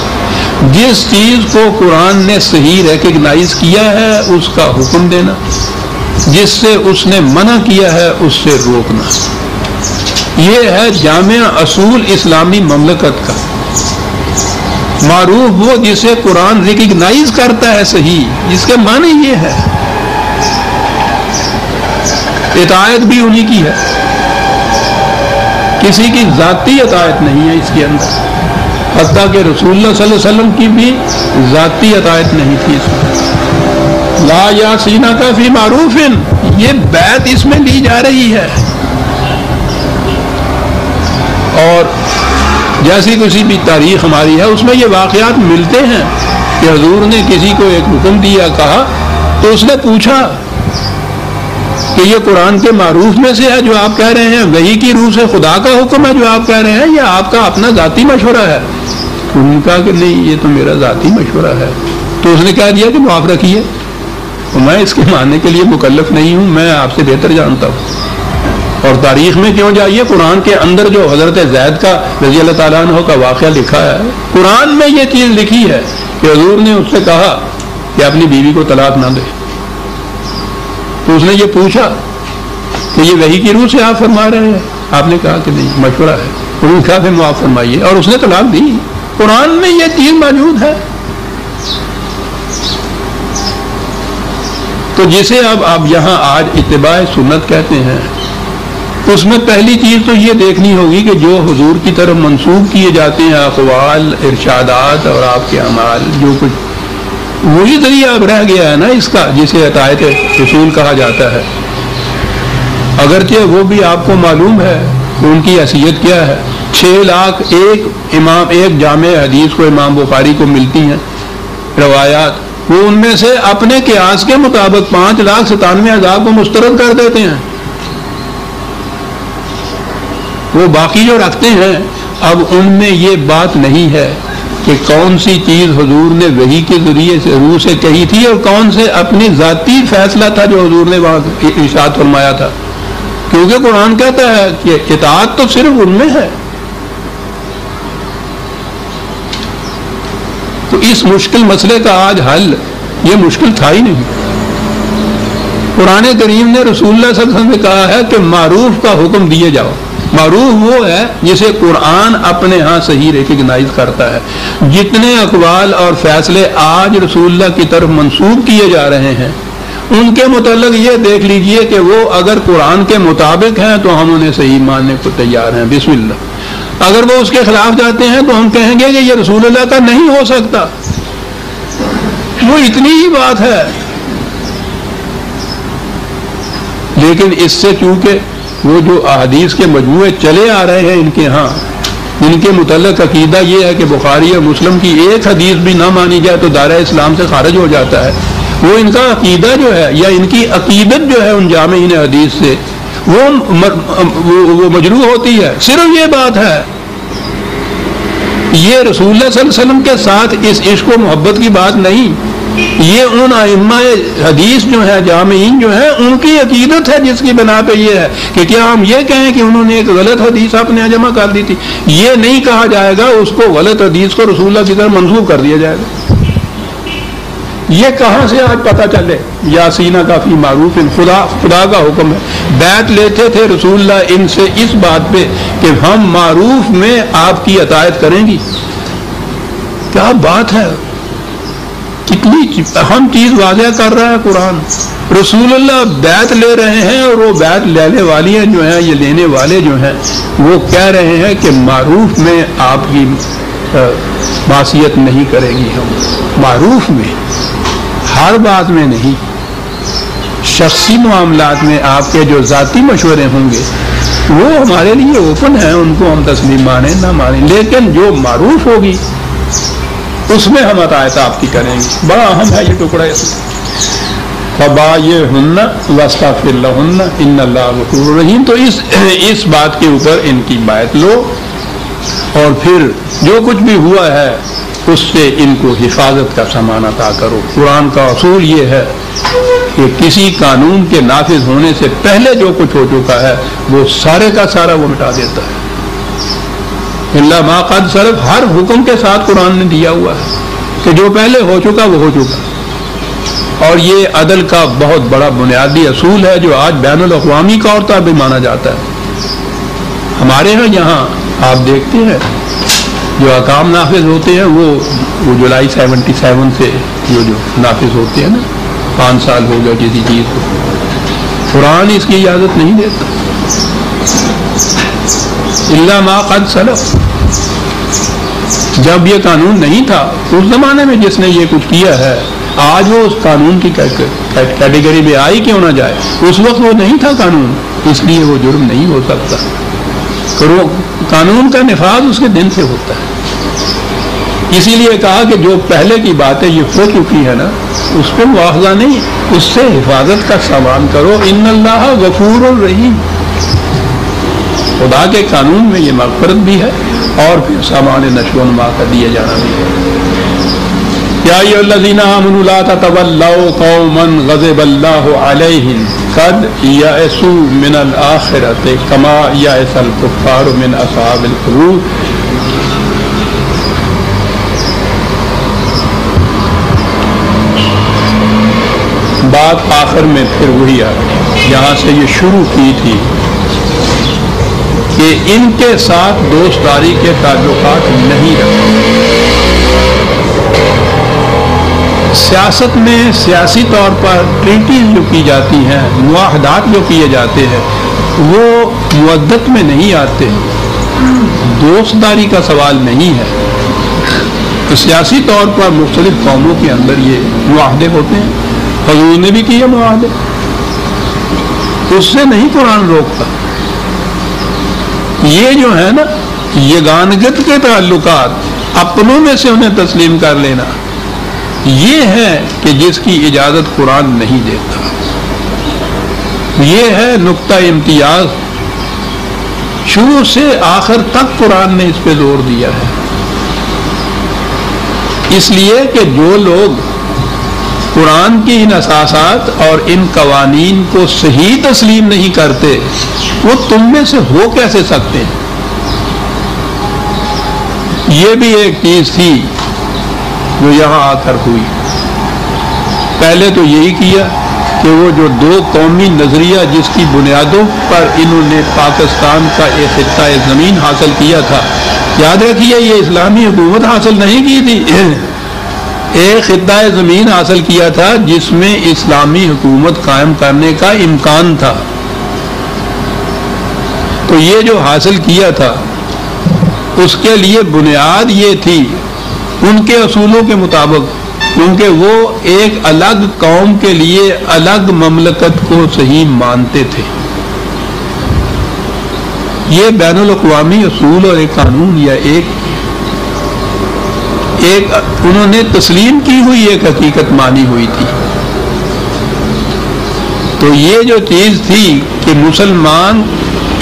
جس چیز کو قرآن نے صحیح ریکگنائز کیا ہے اس کا حکم دینا، جس سے اس نے منع کیا ہے اس سے روکنا. یہ ہے جامع اصول اسلامی مملکت کا. معروف وہ جسے قرآن ریکگنائز کرتا ہے صحیح، جس کے معنی یہ ہے. اطاعت بھی انہی کی ہے، کسی کی ذاتی اطاعت نہیں ہے اس کے اندر. حتیٰ کہ رسول اللہ صلی اللہ علیہ وسلم کی بھی ذاتی اطاعت نہیں تھی اس میں. لا یا سینہ کا فی معروف، یہ بیعت اس میں لی جا رہی ہے. اور جیسی کسی بھی تاریخ ہماری ہے اس میں یہ واقعات ملتے ہیں کہ حضور نے کسی کو ایک حکم دیا، کہا تو اس نے پوچھا کہ یہ قرآن کے معروف میں سے ہے جو آپ کہہ رہے ہیں، وحی کی روح سے خدا کا حکم ہے جو آپ کہہ رہے ہیں، یا آپ کا اپنا ذاتی مشورہ ہے؟ انہوں نے کہا کہ نہیں، یہ تو میرا ذاتی مشورہ ہے. تو اس نے کہہ دیا کہ معاف رکھیے، میں اس کے ماننے کے لیے مکلف نہیں ہوں، میں آپ سے بہتر جانتا ہوں. اور تاریخ میں کیوں جائیے، قرآن کے اندر جو حضرت زید کا رضی اللہ تعالیٰ عنہ کا واقعہ لکھا ہے، قرآن میں یہ چیز لکھی ہے کہ حضور نے اس سے کہا کہ اپنی بیوی کو طلاق نہ دے، تو اس نے یہ پوچھا کہ یہ وحی کی روح سے آپ فرما رہے ہیں؟ آپ نے کہا کہ نہیں، مشورہ ہے۔ انہوں نے کہا کہ معاف فرمائیے، اور اس نے طلاق دی۔ قرآن میں یہ چیز موجود ہے۔ تو جسے اب آپ یہاں آج اتباع سنت کہتے ہیں، اس میں پہلی چیز تو یہ دیکھنی ہوگی کہ جو حضور کی طرف منسوب کیے جاتے ہیں اقوال، ارشادات اور آپ کے اعمال، جو کچھ وہی ذریعہ اب رہ گیا ہے نا اس کا، جسے اطاعت رسول کہا جاتا ہے۔ اگرچہ وہ بھی آپ کو معلوم ہے کہ ان کی حیثیت کیا ہے۔ 6 لاکھ ایک جامع حدیث کو امام بخاری کو ملتی ہیں روایات، وہ ان میں سے اپنے قیاس کے مطابق 5,97,000 کو مسترد کر دیتے ہیں۔ وہ باقی جو رکھتے ہیں، اب ان میں یہ بات نہیں ہے کہ کون سی چیز حضور نے وحی کے ذریعے سے روح سے کہی تھی اور کون سے اپنی ذاتی فیصلہ تھا جو حضور نے وہاں ارشاد فرمایا تھا، کیونکہ قرآن کہتا ہے کہ اطاعت تو صرف ان میں ہے۔ تو اس مشکل مسئلے کا آج حل یہ مشکل تھا ہی نہیں۔ قرآن کریم نے رسول اللہ صلی اللہ علیہ وسلم نے کہا ہے کہ معروف کا حکم دیے جاؤ۔ معروف وہ ہے جسے قرآن اپنے ہاں صحیح ریکگنائز کرتا ہے۔ جتنے اقوال اور فیصلے آج رسول اللہ کی طرف منسوب کیے جا رہے ہیں، ان کے متعلق یہ دیکھ لیجئے کہ وہ اگر قرآن کے مطابق ہیں تو ہم انہیں صحیح ماننے کو تیار ہیں، بسم اللہ۔ اگر وہ اس کے خلاف جاتے ہیں تو ہم کہیں گے کہ یہ رسول اللہ کا نہیں ہو سکتا۔ وہ اتنی ہی بات ہے۔ لیکن اس سے چونکہ وہ جو احادیث کے مجموعے چلے آ رہے ہیں ان کے ہاں، جن کے متعلق عقیدہ یہ ہے کہ بخاری اور مسلم کی ایک حدیث بھی نہ مانی جائے تو دائرہ اسلام سے خارج ہو جاتا ہے، وہ ان کا عقیدہ جو ہے یا ان کی عقیدت جو ہے ان جامعین حدیث سے وہ مجروح ہوتی ہے۔ صرف یہ بات ہے، یہ رسول اللہ صلی اللہ علیہ وسلم کے ساتھ اس عشق و محبت کی بات نہیں، یہ ان ائمہ حدیث جو ہیں، جامعین جو ہیں، ان کی عقیدت ہے جس کی بنا پہ یہ ہے کہ کیا ہم یہ کہیں کہ انہوں نے ایک غلط حدیث اپنے یہاں جمع کر دی تھی؟ یہ نہیں کہا جائے گا، اس کو غلط حدیث کو رسول اللہ کی طرف منسوب کر دیا جائے گا۔ یہ کہاں سے آج پتہ چلے؟ یاسینہ کا فی معروف، خدا کا حکم ہے۔ بیعت لیتے تھے رسول اللہ ان سے اس بات پہ کہ ہم معروف میں آپ کی اطاعت کریں گی۔ کیا بات ہے، کتنی اہم چیز واضح کر رہا ہے قرآن۔ رسول اللہ بیعت لے رہے ہیں اور وہ بیعت لینے والی ہیں جو ہیں، یہ لینے والے جو ہیں، وہ کہہ رہے ہیں کہ معروف میں آپ کی معصیت نہیں کرے گی ہم۔ معروف میں، ہر بات میں نہیں، شخصی معاملات میں آپ کے جو ذاتی مشورے ہوں گے وہ ہمارے لیے اوپن ہیں، ان کو ہم تسلیم مانیں نہ مانیں، لیکن جو معروف ہوگی اس میں ہم اطاعت آپ کی کریں گے۔ بڑا اہم ہے یہ ٹکڑا اس میں۔ فَبَايِعْهُنَّ وَاسْتَغْفِرْ لَهُنَّ إِنَّ اللَّهَ غَفُورٌ رَحِيمٌ۔ تو اس بات کے اوپر ان کی بیعت لو اور پھر جو کچھ بھی ہوا ہے اس سے ان کو حفاظت کا سامان عطا کرو۔ قرآن کا اصول یہ ہے کہ کسی قانون کے نافذ ہونے سے پہلے جو کچھ ہو چکا ہے وہ سارے کا سارا وہ مٹا دیتا ہے۔ اللہ ما قد سلف، ہر حکم کے ساتھ قرآن نے دیا ہوا ہے کہ جو پہلے ہو چکا وہ ہو چکا۔ اور یہ عدل کا بہت بڑا بنیادی اصول ہے جو آج بین الاقوامی طور پر بھی مانا جاتا ہے۔ ہمارے ہاں یہاں آپ دیکھتے ہیں جو احکام نافذ ہوتے ہیں وہ جولائی 77 سے جو نافذ ہوتے ہیں نا، 5 سال ہو گیا کسی چیز کو، قرآن اس کی اجازت نہیں دیتا۔ الا ما قد سلف، جب یہ قانون نہیں تھا اس زمانے میں جس نے یہ کچھ کیا ہے، آج وہ اس قانون کی کیٹیگری میں آئی کیوں نہ جائے، اس وقت وہ نہیں تھا قانون، اس لیے وہ جرم نہیں ہو سکتا۔ قانون کا نفاذ اس کے دن سے ہوتا ہے۔ اسی لیے کہا کہ جو پہلے کی باتیں یہ ہو چکی ہے نا، اس کو مواخذہ نہیں، اس سے حفاظت کا سامان کرو۔ ان اللہ غفور الرحیم، خدا کے قانون میں یہ مغفرت بھی ہے اور پھر سامان نشو و نما کا دیے جانا بھی ہے۔ یا ایھا الذین آمنوا لا تتولوا قوما غضب اللہ علیہم قد یئسوا من الآخرۃ کما یئس الکفار من اصحاب القبور. بات آخر میں پھر وہی آ گئی یہاں سے یہ شروع کی تھی کہ ان کے ساتھ دوستداری کے تعلقات نہیں رکھتے. سیاست میں سیاسی طور پر ٹریٹیز جو کی جاتی ہیں، معاہدات جو کیے جاتے ہیں، وہ مودت میں نہیں آتے، دوستداری کا سوال نہیں ہے. تو سیاسی طور پر مختلف قوموں کے اندر یہ معاہدے ہوتے ہیں. حضور نے بھی کیے معاہدے، اس سے نہیں قرآن روکتا. یہ جو ہے نا یگانگت کے تعلقات، اپنوں میں سے انہیں تسلیم کر لینا، یہ ہے کہ جس کی اجازت قرآن نہیں دیتا. یہ ہے نقطہ امتیاز. شروع سے آخر تک قرآن نے اس پہ زور دیا ہے. اس لیے کہ جو لوگ قرآن کی ان اساسات اور ان قوانین کو صحیح تسلیم نہیں کرتے، وہ تم میں سے ہو کیسے سکتے ہیں؟ یہ بھی ایک چیز تھی جو یہاں آ کر ہوئی. پہلے تو یہی کیا کہ وہ جو دو قومی نظریہ جس کی بنیادوں پر انہوں نے پاکستان کا ایک خطہ زمین حاصل کیا تھا، یاد رکھیے یہ اسلامی حکومت حاصل نہیں کی تھی، ایک خطہ زمین حاصل کیا تھا جس میں اسلامی حکومت قائم کرنے کا امکان تھا. تو یہ جو حاصل کیا تھا اس کے لیے بنیاد یہ تھی ان کے اصولوں کے مطابق، کیونکہ وہ ایک الگ قوم کے لیے الگ مملکت کو صحیح مانتے تھے. یہ بین الاقوامی اصول اور ایک قانون یا ایک انہوں نے تسلیم کی ہوئی ایک حقیقت مانی ہوئی تھی. تو یہ جو چیز تھی کہ مسلمان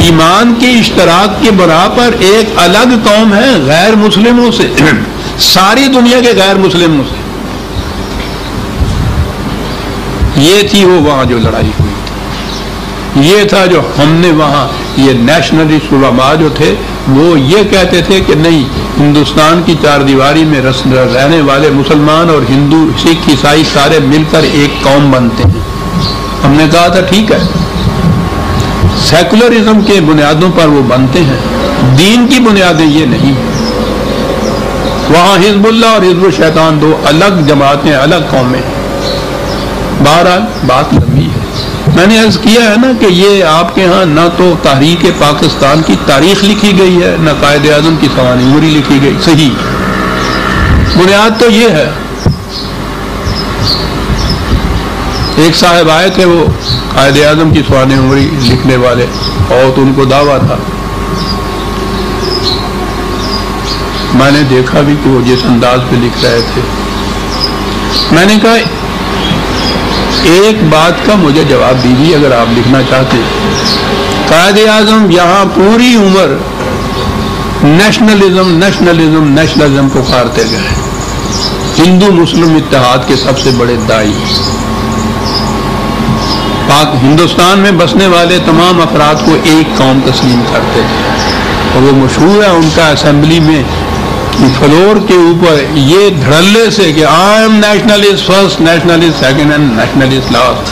ایمان کے اشتراک کے بنا پر ایک الگ قوم ہے غیر مسلموں سے، ساری دنیا کے غیر مسلموں سے. یہ تھی وہ وہاں جو لڑائی ہوئی تھی. یہ تھا جو ہم نے وہاں یہ نیشنلسٹ علماء جو تھے وہ یہ کہتے تھے کہ نہیں، ہندوستان کی چار دیواری میں رہنے والے مسلمان اور ہندو سکھ عیسائی سارے مل کر ایک قوم بنتے ہیں. ہم نے کہا تھا ٹھیک ہے، سیکولرزم کے بنیادوں پر وہ بنتے ہیں، دین کی بنیادیں یہ نہیں. وہاں حزب اللہ اور حزب الشیطان دو الگ جماعتیں، الگ قومیں. بہرحال بات لمبی ہے. میں نے عرض کیا ہے نا کہ یہ آپ کے ہاں نہ تو تحریک پاکستان کی تاریخ لکھی گئی ہے، نہ قائد اعظم کی سوانح عمری لکھی گئی. صحیح بنیاد تو یہ ہے. ایک صاحب آئے تھے وہ قائد اعظم کی سوانح عمری لکھنے والے، اور تو ان کو دعویٰ تھا. میں نے دیکھا بھی کہ وہ جس انداز پہ لکھ رہے تھے. میں نے کہا ایک بات کا مجھے جواب دیجیے اگر آپ لکھنا چاہتے. قائد اعظم یہاں پوری عمر نیشنلزم پکارتے گئے، ہندو مسلم اتحاد کے سب سے بڑے دائی. ہندوستان میں بسنے والے تمام افراد کو ایک قوم تسلیم کرتے تھے. اور وہ مشہور ہے ان کا اسمبلی میں فلور کے اوپر یہ دھڑلے سے کہ I am nationalist first, nationalist second and nationalist last.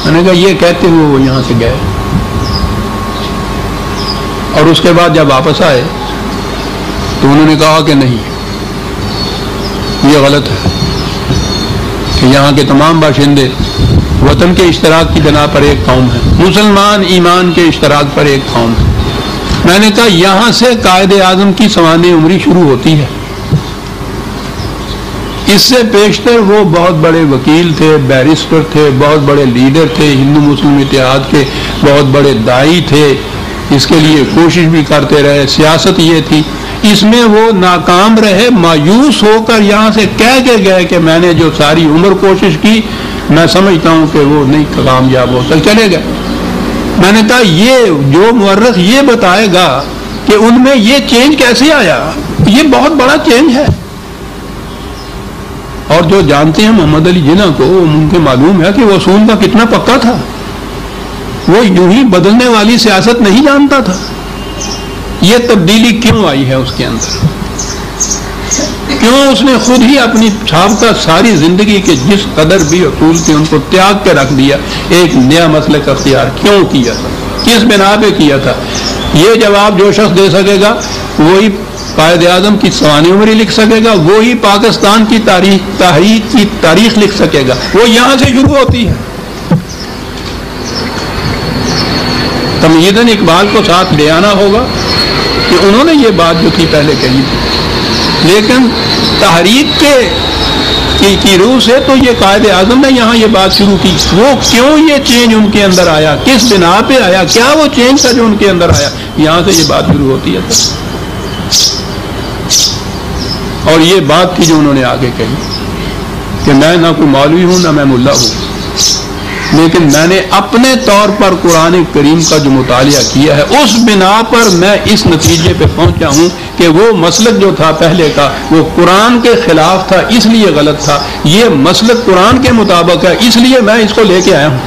میں نے کہا یہ کہتے ہوئے وہ یہاں سے گئے. اور اس کے بعد جب واپس آئے تو انہوں نے کہا کہ نہیں، یہ غلط ہے کہ یہاں کے تمام باشندے وطن کے اشتراک کی بنا پر ایک قوم ہے، مسلمان ایمان کے اشتراک پر ایک قوم ہے. میں نے کہا یہاں سے قائد اعظم کی سوانح عمری شروع ہوتی ہے. اس سے پیشتر وہ بہت بڑے وکیل تھے، بیرسٹر تھے، بہت بڑے لیڈر تھے، ہندو مسلم اتحاد کے بہت بڑے دائی تھے. اس کے لیے کوشش بھی کرتے رہے. سیاست یہ تھی. اس میں وہ ناکام رہے، مایوس ہو کر یہاں سے کہہ کے گئے کہ میں نے جو ساری عمر کوشش کی میں سمجھتا ہوں کہ وہ نہیں کامیاب ہو سکے، چلے گئے. میں نے کہا یہ جو مورخ یہ بتائے گا کہ ان میں یہ چینج کیسے آیا، یہ بہت بڑا چینج ہے. اور جو جانتے ہیں محمد علی جناح کو، ان کے معلوم ہے کہ وہ اصول کا کتنا پکا تھا. وہ یوں ہی بدلنے والی سیاست نہیں جانتا تھا. یہ تبدیلی کیوں آئی ہے اس کے اندر؟ کیوں اس نے خود ہی اپنی سابقہ ساری زندگی کے جس قدر بھی اصول تھے ان کو تیاگ کے رکھ دیا، ایک نیا مسلک اختیار کیوں کیا تھا؟ کس بنا پہ کیا تھا؟ یہ جواب جو شخص دے سکے گا وہی قائد اعظم کی سوانح عمری لکھ سکے گا، وہی پاکستان کی تحریک کی تاریخ لکھ سکے گا. وہ یہاں سے شروع ہوتی ہے. تمہیداً اقبال کو ساتھ لے آنا ہوگا کہ انہوں نے یہ بات جو تھی پہلے کہی تھی، لیکن تحریک کی روح سے تو یہ قائد اعظم نے یہاں یہ بات شروع کی. وہ کیوں یہ چینج ان کے اندر آیا، کس بنا پہ آیا، کیا وہ چینج تھا جو ان کے اندر آیا، یہاں سے یہ بات شروع ہوتی ہے. اور یہ بات تھی جو انہوں نے آگے کہی کہ میں نہ کوئی مولوی ہوں نہ میں ملا ہوں، لیکن میں نے اپنے طور پر قرآن کریم کا جو مطالعہ کیا ہے اس بنا پر میں اس نتیجے پہ پہنچا ہوں کہ وہ مسلک جو تھا پہلے کا وہ قرآن کے خلاف تھا، اس لیے غلط تھا. یہ مسلک قرآن کے مطابق ہے، اس لیے میں اس کو لے کے آیا ہوں.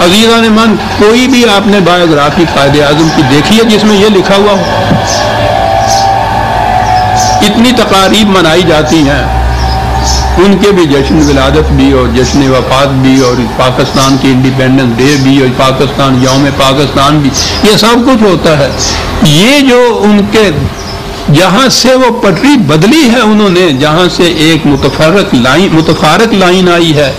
عزیزان من، کوئی بھی آپ نے بایوگرافی قائد اعظم کی دیکھی ہے جس میں یہ لکھا ہوا ہو؟ اتنی تقاریب منائی جاتی ہیں، ان کے بھی جشن ولادت بھی اور جشن وفات بھی اور پاکستان کی انڈیپینڈنس ڈے بھی اور پاکستان یوم پاکستان بھی، یہ سب کچھ ہوتا ہے. یہ جو ان کے جہاں سے وہ پٹری بدلی ہے انہوں نے، جہاں سے ایک متفارق لائن آئی ہے،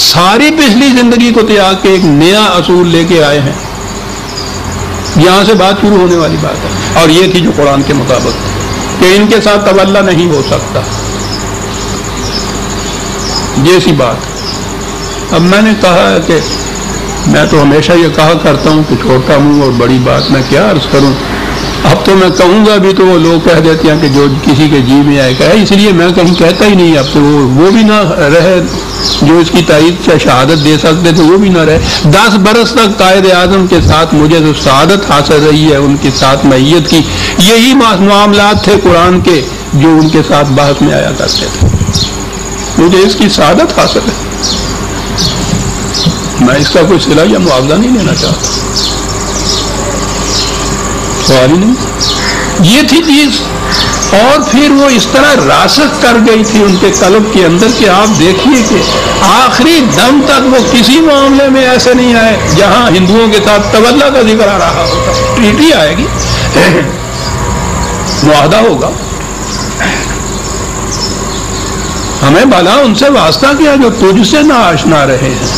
ساری پچھلی زندگی کو تیاگ کے ایک نیا اصول لے کے آئے ہیں. یہاں سے بات شروع ہونے والی بات ہے. اور یہ تھی جو قرآن کے مطابق کہ ان کے ساتھ تولا نہیں ہو سکتا. جیسی بات اب میں نے کہا ہے کہ میں تو ہمیشہ یہ کہا کرتا ہوں کہ چھوٹا منہ اور بڑی بات میں کیا عرض کروں. اب تو میں کہوں گا بھی تو وہ لوگ کہہ دیتے ہیں کہ جو کسی کے جی میں آئے کہے، اس لیے میں کہیں کہتا ہی نہیں. اب تو وہ بھی نہ رہے جو اس کی تائید سے شہادت دے سکتے تھے، وہ بھی نہ رہے. 10 برس تک قائد اعظم کے ساتھ مجھے جو سعادت حاصل رہی ہے ان کے ساتھ معیت کی، یہی معاملات تھے قرآن کے جو ان کے ساتھ بحث میں آیا کرتے تھے. مجھے اس کی سعادت حاصل ہے، میں اس کا کوئی صلہ یا معاوضہ نہیں لینا چاہتا. سوال ہی نہیں. یہ تھی چیز. اور پھر وہ اس طرح راسخ کر گئی تھی ان کے قلب کے اندر کہ آپ دیکھیے کہ آخری دم تک وہ کسی معاملے میں ایسے نہیں آئے جہاں ہندوؤں کے ساتھ تولا کا ذکر آ رہا ہوتا. ٹریٹی آئے گی، معاہدہ ہوگا، ہمیں بھلا ان سے واسطہ کیا جو تجھ سے نہ آشنا رہے ہیں.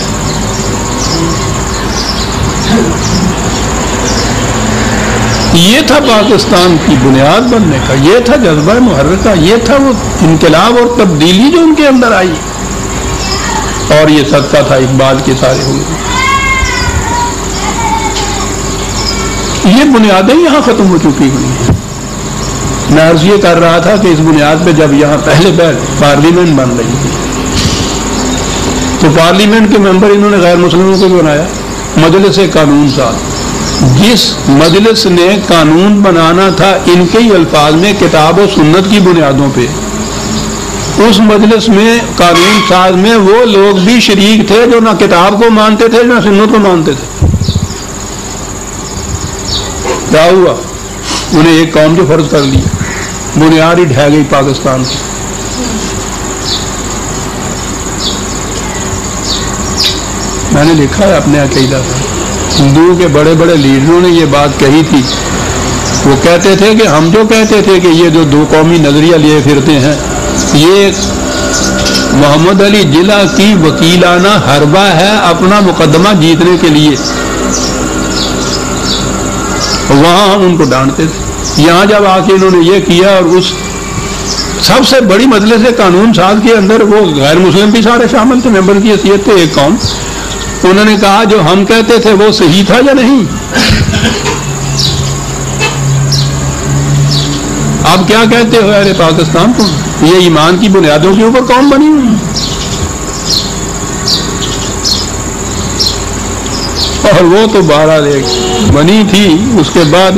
یہ تھا پاکستان کی بنیاد بننے کا، یہ تھا جذبہ محرکہ، یہ تھا وہ انقلاب اور تبدیلی جو ان کے اندر آئی. اور یہ صدقہ تھا اقبال کے سارے ہوئے. یہ بنیادیں یہاں ختم ہو چکی ہوئی ہیں. میں عرض یہ کر رہا تھا کہ اس بنیاد پہ جب یہاں پہلے پارلیمنٹ بن رہی تھی تو پارلیمنٹ کے ممبر انہوں نے غیر مسلموں کو بنایا. مجلس قانون ساز، جس مجلس نے قانون بنانا تھا ان کے ہی الفاظ میں کتاب و سنت کی بنیادوں پہ، اس مجلس میں قانون ساز میں وہ لوگ بھی شریک تھے جو نہ کتاب کو مانتے تھے نہ سنت کو مانتے تھے. کیا ہوا؟ انہیں ایک قوم جو فرض کر لیا، بنیاد ہی ڈھہ گئی پاکستان کی. میں نے لکھا ہے اپنے عقیدہ پر، ہندوؤں کے بڑے بڑے لیڈروں نے یہ بات کہی تھی. وہ کہتے تھے کہ ہم جو کہتے تھے کہ یہ جو دو قومی نظریہ لیے پھرتے ہیں یہ محمد علی جناح کی وکیلانہ حربہ ہے اپنا مقدمہ جیتنے کے لیے. وہاں ہم ان کو ڈانٹتے تھے. یہاں جب آ کے انہوں نے یہ کیا اور اس سب سے بڑی مجلس قانون ساز کے اندر وہ غیر مسلم بھی سارے شامل تھے، ممبر کی حیثیت تھے ایک قوم. انہوں نے کہا جو ہم کہتے تھے وہ صحیح تھا یا نہیں. آپ کیا کہتے ہو ارے پاکستان کو؟ یہ ایمان کی بنیادوں کے اوپر قوم بنی ہوئی. اور وہ تو 12 بنی تھی. اس کے بعد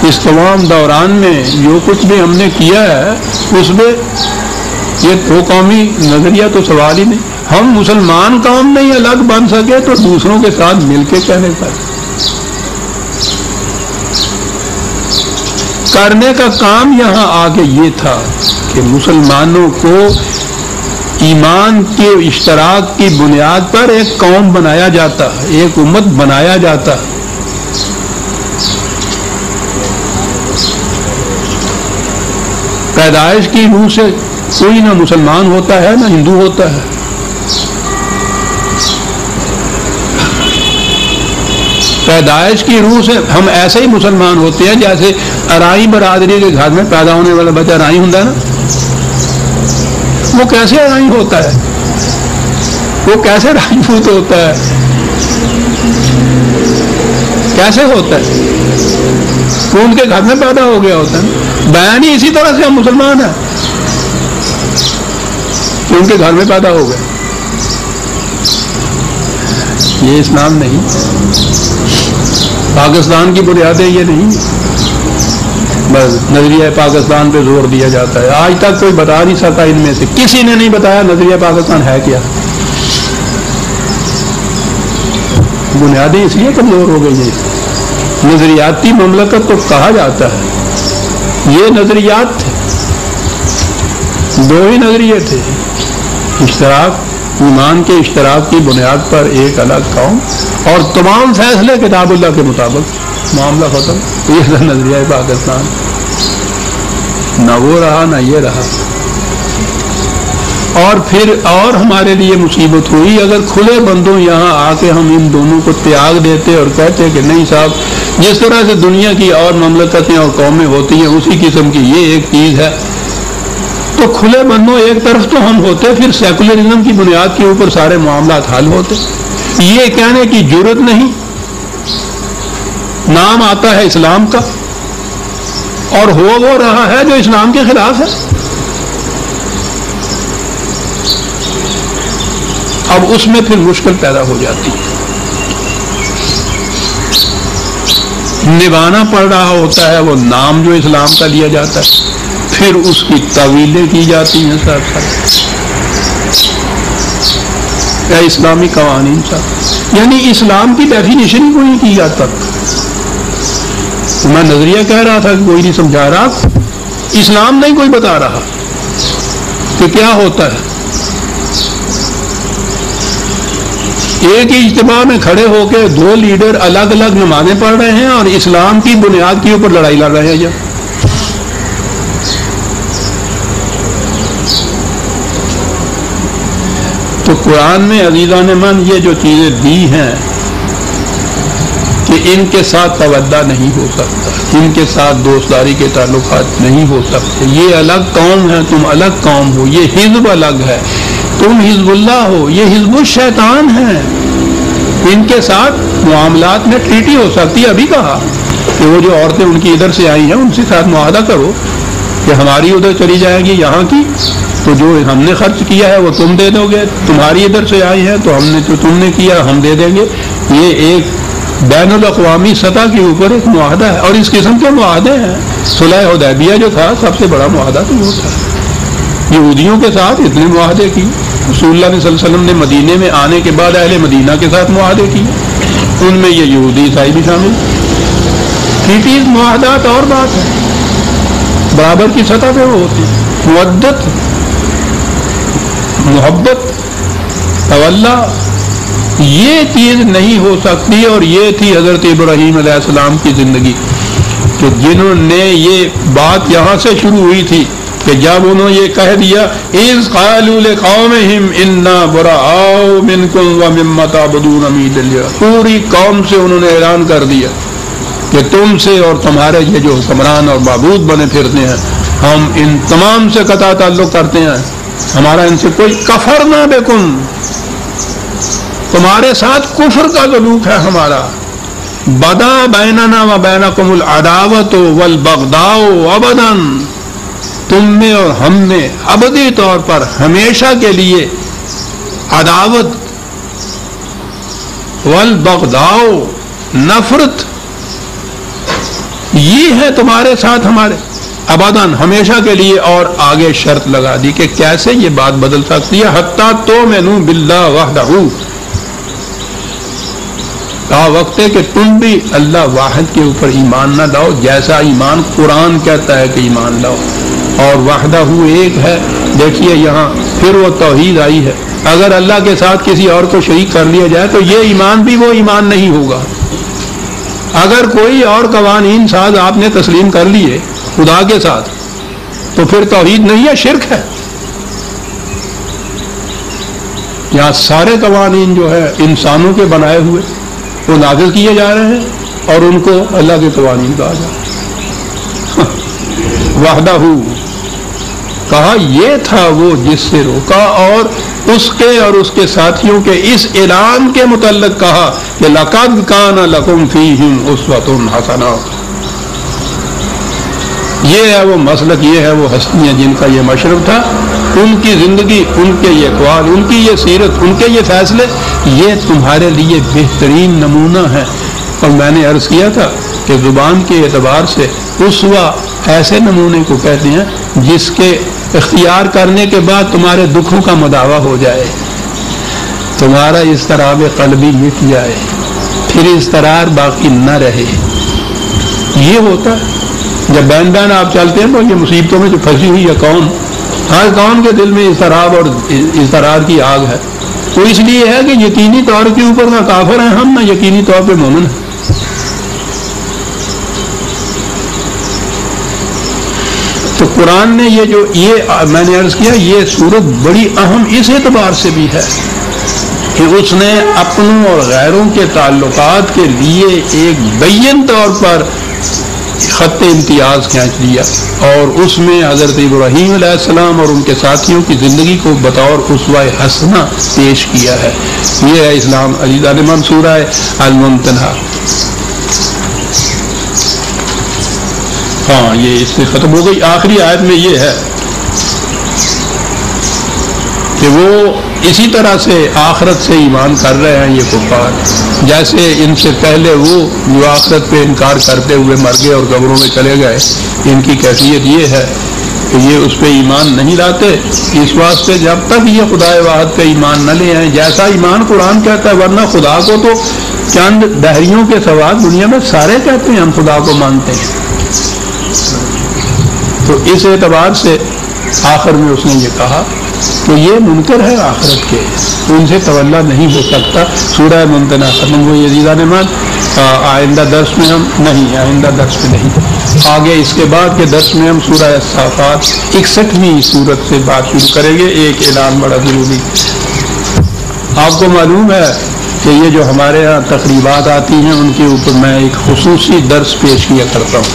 اس تمام دوران میں جو کچھ بھی ہم نے کیا ہے اس میں یہ دو قومی نظریہ تو سوال ہی نہیں. ہم مسلمان قوم نہیں الگ بن سکے تو دوسروں کے ساتھ مل کے کہنے پر کرنے کا کام یہاں آگے یہ تھا کہ مسلمانوں کو ایمان کے اشتراک کی بنیاد پر ایک قوم بنایا جاتا، ایک امت بنایا جاتا. پیدائش کی روح سے کوئی نہ مسلمان ہوتا ہے نہ ہندو ہوتا ہے. پیدائش کی روح سے ہم ایسے ہی مسلمان ہوتے ہیں جیسے ارائی برادری کے گھر میں پیدا ہونے والا بچہ ارائی ہوتا ہے نا. وہ کیسے ارائی ہوتا ہے؟ وہ کیسے راجپوت ہوتا ہے؟ کیسے ہوتا ہے؟ وہ ان کے گھر میں پیدا ہو گیا ہوتا ہے. بیان ہی اسی طرح سے ہم مسلمان ہیں کہ ان کے گھر میں پیدا ہو گئے. یہ اسلام نہیں. پاکستان کی بنیادیں یہ نہیں. بس نظریہ پاکستان پہ زور دیا جاتا ہے. آج تک کوئی بتا نہیں سکتا ان میں سے کسی نے نہیں بتایا نظریہ پاکستان ہے کیا. بنیادیں اس لیے کمزور ہو گئی ہیں. نظریاتی مملکت تو کہا جاتا ہے. یہ نظریات تھے، دو ہی نظریے تھے، اشتراک، ایمان کے اشتراک کی بنیاد پر ایک الگ قوم، اور تمام فیصلے کتاب اللہ کے مطابق، معاملہ ختم. یہ تھا نظریہ پاکستان. نہ وہ رہا نہ یہ رہا. اور پھر اور ہمارے لیے مصیبت ہوئی اگر کھلے بندوں یہاں آ کے ہم ان دونوں کو تیاگ دیتے اور کہتے کہ نہیں صاحب جس طرح سے دنیا کی اور مملکتیں اور قومیں ہوتی ہیں اسی قسم کی یہ ایک چیز ہے. تو کھلے بندوں ایک طرف تو ہم ہوتے، پھر سیکولرزم کی بنیاد کے اوپر سارے معاملات حل ہوتے. یہ کہنے کی جرت نہیں. نام آتا ہے اسلام کا اور وہ رہا ہے جو اسلام کے خلاف ہے. اب اس میں پھر مشکل پیدا ہو جاتی ہے. نبھانا پڑ رہا ہوتا ہے وہ نام جو اسلام کا لیا جاتا ہے، پھر اس کی تعویلیں کی جاتی ہیں ساتھ ساتھ. یا اسلامی قوانین ساتھ، یعنی اسلام کی ڈیفینیشن ہی کوئی نہیں کی جاتا. میں نظریہ کہہ رہا تھا کہ کوئی نہیں سمجھا رہا. اسلام نہیں کوئی بتا رہا کہ کیا ہوتا ہے. ایک ہی اجتماع میں کھڑے ہو کے دو لیڈر الگ الگ نمازیں پڑھ رہے ہیں اور اسلام کی بنیاد کے اوپر لڑائی لڑ رہے ہیں. تو قرآن میں عزیزان من یہ جو چیزیں دی ہیں کہ ان کے ساتھ تودہ نہیں ہو سکتا، ان کے ساتھ دوستداری کے تعلقات نہیں ہو سکتے. یہ الگ قوم ہے، تم الگ قوم ہو. یہ حزب الگ ہے، تم حزب اللہ ہو. یہ حزب الشیطان ہے. ان کے ساتھ معاملات میں ٹریٹی ہو سکتی ہے. ابھی کہا کہ وہ جو عورتیں ان کی ادھر سے آئی ہیں ان سے ساتھ معاہدہ کرو کہ ہماری ادھر چلی جائے گی یہاں کی، تو جو ہم نے خرچ کیا ہے وہ تم دے دو گے. تمہاری ادھر سے آئی ہے تو ہم نے جو تم نے کیا ہم دے دیں گے. یہ ایک بین الاقوامی سطح کے اوپر ایک معاہدہ ہے. اور اس قسم کے معاہدے ہیں. صلح حدیبیہ جو تھا سب سے بڑا معاہدہ تو وہ تھا. یہودیوں کے ساتھ اتنے معاہدے کی. رسول اللہ صلی اللہ علیہ وسلم نے مدینے میں آنے کے بعد اہل مدینہ کے ساتھ معاہدے کیے، ان میں یہ یہودی عیسائی بھی شامل. ٹریٹیز معاہدات اور بات ہے، برابر کی سطح پہ وہ ہوتی. مودت، محبت، تولا، یہ چیز نہیں ہو سکتی. اور یہ تھی حضرت ابراہیم علیہ السلام کی زندگی کہ جنہوں نے یہ بات یہاں سے شروع ہوئی تھی کہ جب انہوں نے یہ کہہ دیا اذ قالوا لقومہم انا براء منکم ومما تعبدون من دون اللہ، پوری قوم سے انہوں نے اعلان کر دیا کہ تم سے اور تمہارے یہ جو حکمران اور معبود بنے پھرتے ہیں ہم ان تمام سے قطع تعلق کرتے ہیں. ہمارا ان سے کوئی کفرنا بکم، تمہارے ساتھ کفر کا تعلق ہے ہمارا. بدا بیننا و بینکم العداوۃ والبغضاء ابدا، تم میں اور ہم میں ابدی طور پر ہمیشہ کے لیے عداوت، والبغضاء، نفرت، یہ ہے تمہارے ساتھ ہمارے. ابداً ہمیشہ کے لیے، اور آگے شرط لگا دی کہ کیسے یہ بات بدل سکتی ہے، حتیٰ تؤمنوا باللہ وحدہ، کہا وقت ہے کہ تم بھی اللہ واحد کے اوپر ایمان نہ لاؤ جیسا ایمان قرآن کہتا ہے کہ ایمان لاؤ، اور وحدہ ایک ہے۔ دیکھیے یہاں پھر وہ توحید آئی ہے، اگر اللہ کے ساتھ کسی اور کو شریک کر لیا جائے تو یہ ایمان بھی وہ ایمان نہیں ہوگا۔ اگر کوئی اور قوانین ساز آپ نے تسلیم کر لیے خدا کے ساتھ تو پھر توحید نہیں ہے، شرک ہے۔ یہاں سارے قوانین جو ہے انسانوں کے بنائے ہوئے وہ نافذ کیے جا رہے ہیں اور ان کو اللہ کے قوانین کہا جا رہا ہے۔ وحدہ، کہا یہ تھا وہ جس سے روکا، اور اس کے اور اس کے ساتھیوں کے اس اعلان کے متعلق کہا کہ لَقَدْ كَانَ لَكُمْ فِيهِمْ أُسْوَةٌ حَسَنَةٌ۔ یہ ہے وہ مسلک، یہ ہے وہ ہستیاں جن کا یہ مشرب تھا، ان کی زندگی، ان کے یہ اقوال، ان کی یہ سیرت، ان کے یہ فیصلے، یہ تمہارے لیے بہترین نمونہ ہے۔ اور میں نے عرض کیا تھا کہ زبان کے اعتبار سے اسوہ ایسے نمونے کو کہتے ہیں جس کے اختیار کرنے کے بعد تمہارے دکھوں کا مداوع ہو جائے، تمہارا اضطراب قلبی مٹ جائے، پھر اضطرار باقی نہ رہے۔ یہ ہوتا ہے جب بین بین آپ چلتے ہیں تو یہ مصیبتوں میں جو پھنسی ہوئی ہے قوم، ہر قوم کے دل میں اضطراب اور اضطرار کی آگ ہے، وہ اس لیے ہے کہ یقینی طور کے اوپر نہ کافر ہیں ہم، نہ یقینی طور پہ مومن ہیں۔ تو قرآن نے یہ میں نے عرض کیا، یہ صورت بڑی اہم اس اعتبار سے بھی ہے کہ اس نے اپنوں اور غیروں کے تعلقات کے لیے ایک بین طور پر خط امتیاز کھینچ لیا، اور اس میں حضرت ابراہیم علیہ السلام اور ان کے ساتھیوں کی زندگی کو بطور اسوہ حسنہ پیش کیا ہے۔ یہ ہے اسلام عزیزان من سورہ الممتنہ۔ ہاں یہ اس سے ختم ہو گئی۔ آخری آیت میں یہ ہے کہ وہ اسی طرح سے آخرت سے ایمان کر رہے ہیں یہ کفار، جیسے ان سے پہلے وہ جو آخرت پہ انکار کرتے ہوئے مر گئے اور قبروں میں چلے گئے، ان کی کیفیت یہ ہے کہ یہ اس پہ ایمان نہیں لاتے۔ اس واسطے جب تک یہ خدا واحد پہ ایمان نہ لے آئیں، جیسا ایمان قرآن کہتا ہے، ورنہ خدا کو تو چند دہریوں کے سوا دنیا میں سارے کہتے ہیں ہم خدا کو مانتے ہیں۔ تو اس اعتبار سے آخر میں اس نے یہ کہا کہ یہ منکر ہے آخرت کے، تو ان سے تولا نہیں ہو سکتا۔ سورہ ممتنہ ختم ہوئی عزیزان مان۔ آئندہ درس میں ہم آئندہ درس میں نہیں، آگے اس کے بعد کے درس میں ہم سورہ الصافات 61ویں صورت سے بات شروع کریں گے۔ ایک اعلان بڑا ضروری، آپ کو معلوم ہے کہ یہ جو ہمارے ہاں تقریبات آتی ہیں ان کے اوپر میں ایک خصوصی درس پیش کیا کرتا ہوں۔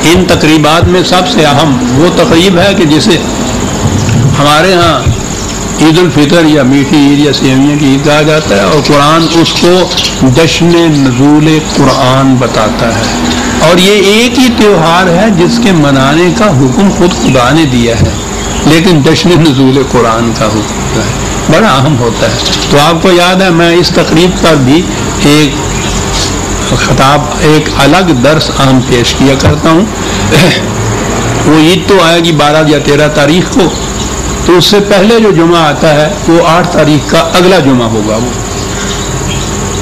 ان تقریبات میں سب سے اہم وہ تقریب ہے کہ جسے ہمارے ہاں عید الفطر یا میٹھی عید یا سیویاں کی عید کہا جاتا ہے، اور قرآن اس کو جشن نزول قرآن بتاتا ہے، اور یہ ایک ہی تہوار ہے جس کے منانے کا حکم خود خدا نے دیا ہے، لیکن جشن نزول قرآن کا حکم ہے، بڑا اہم ہوتا ہے۔ تو آپ کو یاد ہے میں اس تقریب پر بھی ایک خطاب، ایک الگ درس عام پیش کیا کرتا ہوں۔ وہ عید تو آئے گی 12 یا 13 تاریخ کو، تو اس سے پہلے جو جمعہ آتا ہے وہ 8 تاریخ کا اگلا جمعہ ہوگا۔ وہ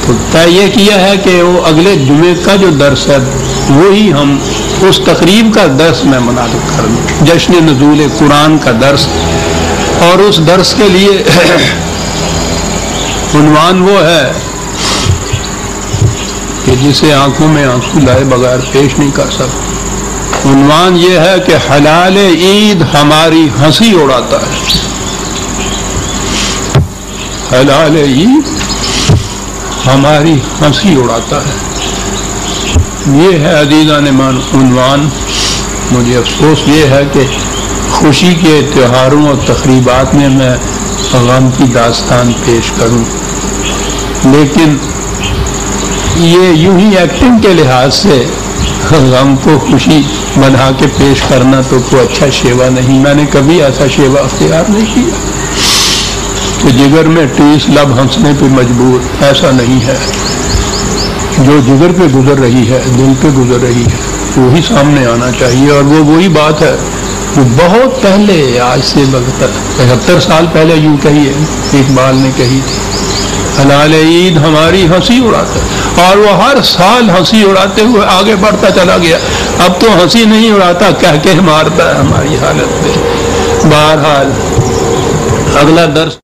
تو طے یہ کیا ہے کہ وہ اگلے جمعے کا جو درس ہے وہی ہم اس تقریب کا درس میں منعقد کر دوں، جشن نزول قرآن کا درس۔ اور اس درس کے لیے عنوان وہ ہے کہ جسے آنکھوں میں آنسو لائے بغیر پیش نہیں کر سکتا۔ عنوان یہ ہے کہ حلال عید ہماری ہنسی اڑاتا ہے۔ حلال عید ہماری ہنسی اڑاتا ہے، یہ ہے عزیزان مان عنوان۔ مجھے افسوس یہ ہے کہ خوشی کے تہواروں اور تقریبات میں میں غم کی داستان پیش کروں، لیکن یہ یوں ہی ایکٹنگ کے لحاظ سے غم کو خوشی بنا کے پیش کرنا تو کوئی اچھا شیوا نہیں۔ میں نے کبھی ایسا شیوا اختیار نہیں کیا کہ جگر میں ٹیس لب ہنسنے پہ مجبور، ایسا نہیں ہے۔ جو جگر پہ گزر رہی ہے، دل پہ گزر رہی ہے، وہی سامنے آنا چاہیے۔ اور وہ وہی بات ہے جو بہت پہلے، آج سے 75 سال پہلے یوں کہیے اقبال نے کہی تھی، ہلال عید ہماری ہنسی اڑاتا ہے، اور وہ ہر سال ہنسی اڑاتے ہوئے آگے بڑھتا چلا گیا۔ اب تو ہنسی نہیں اڑاتا، کہہ کے مارتا ہے ہماری حالت پہ۔ بہرحال اگلا درس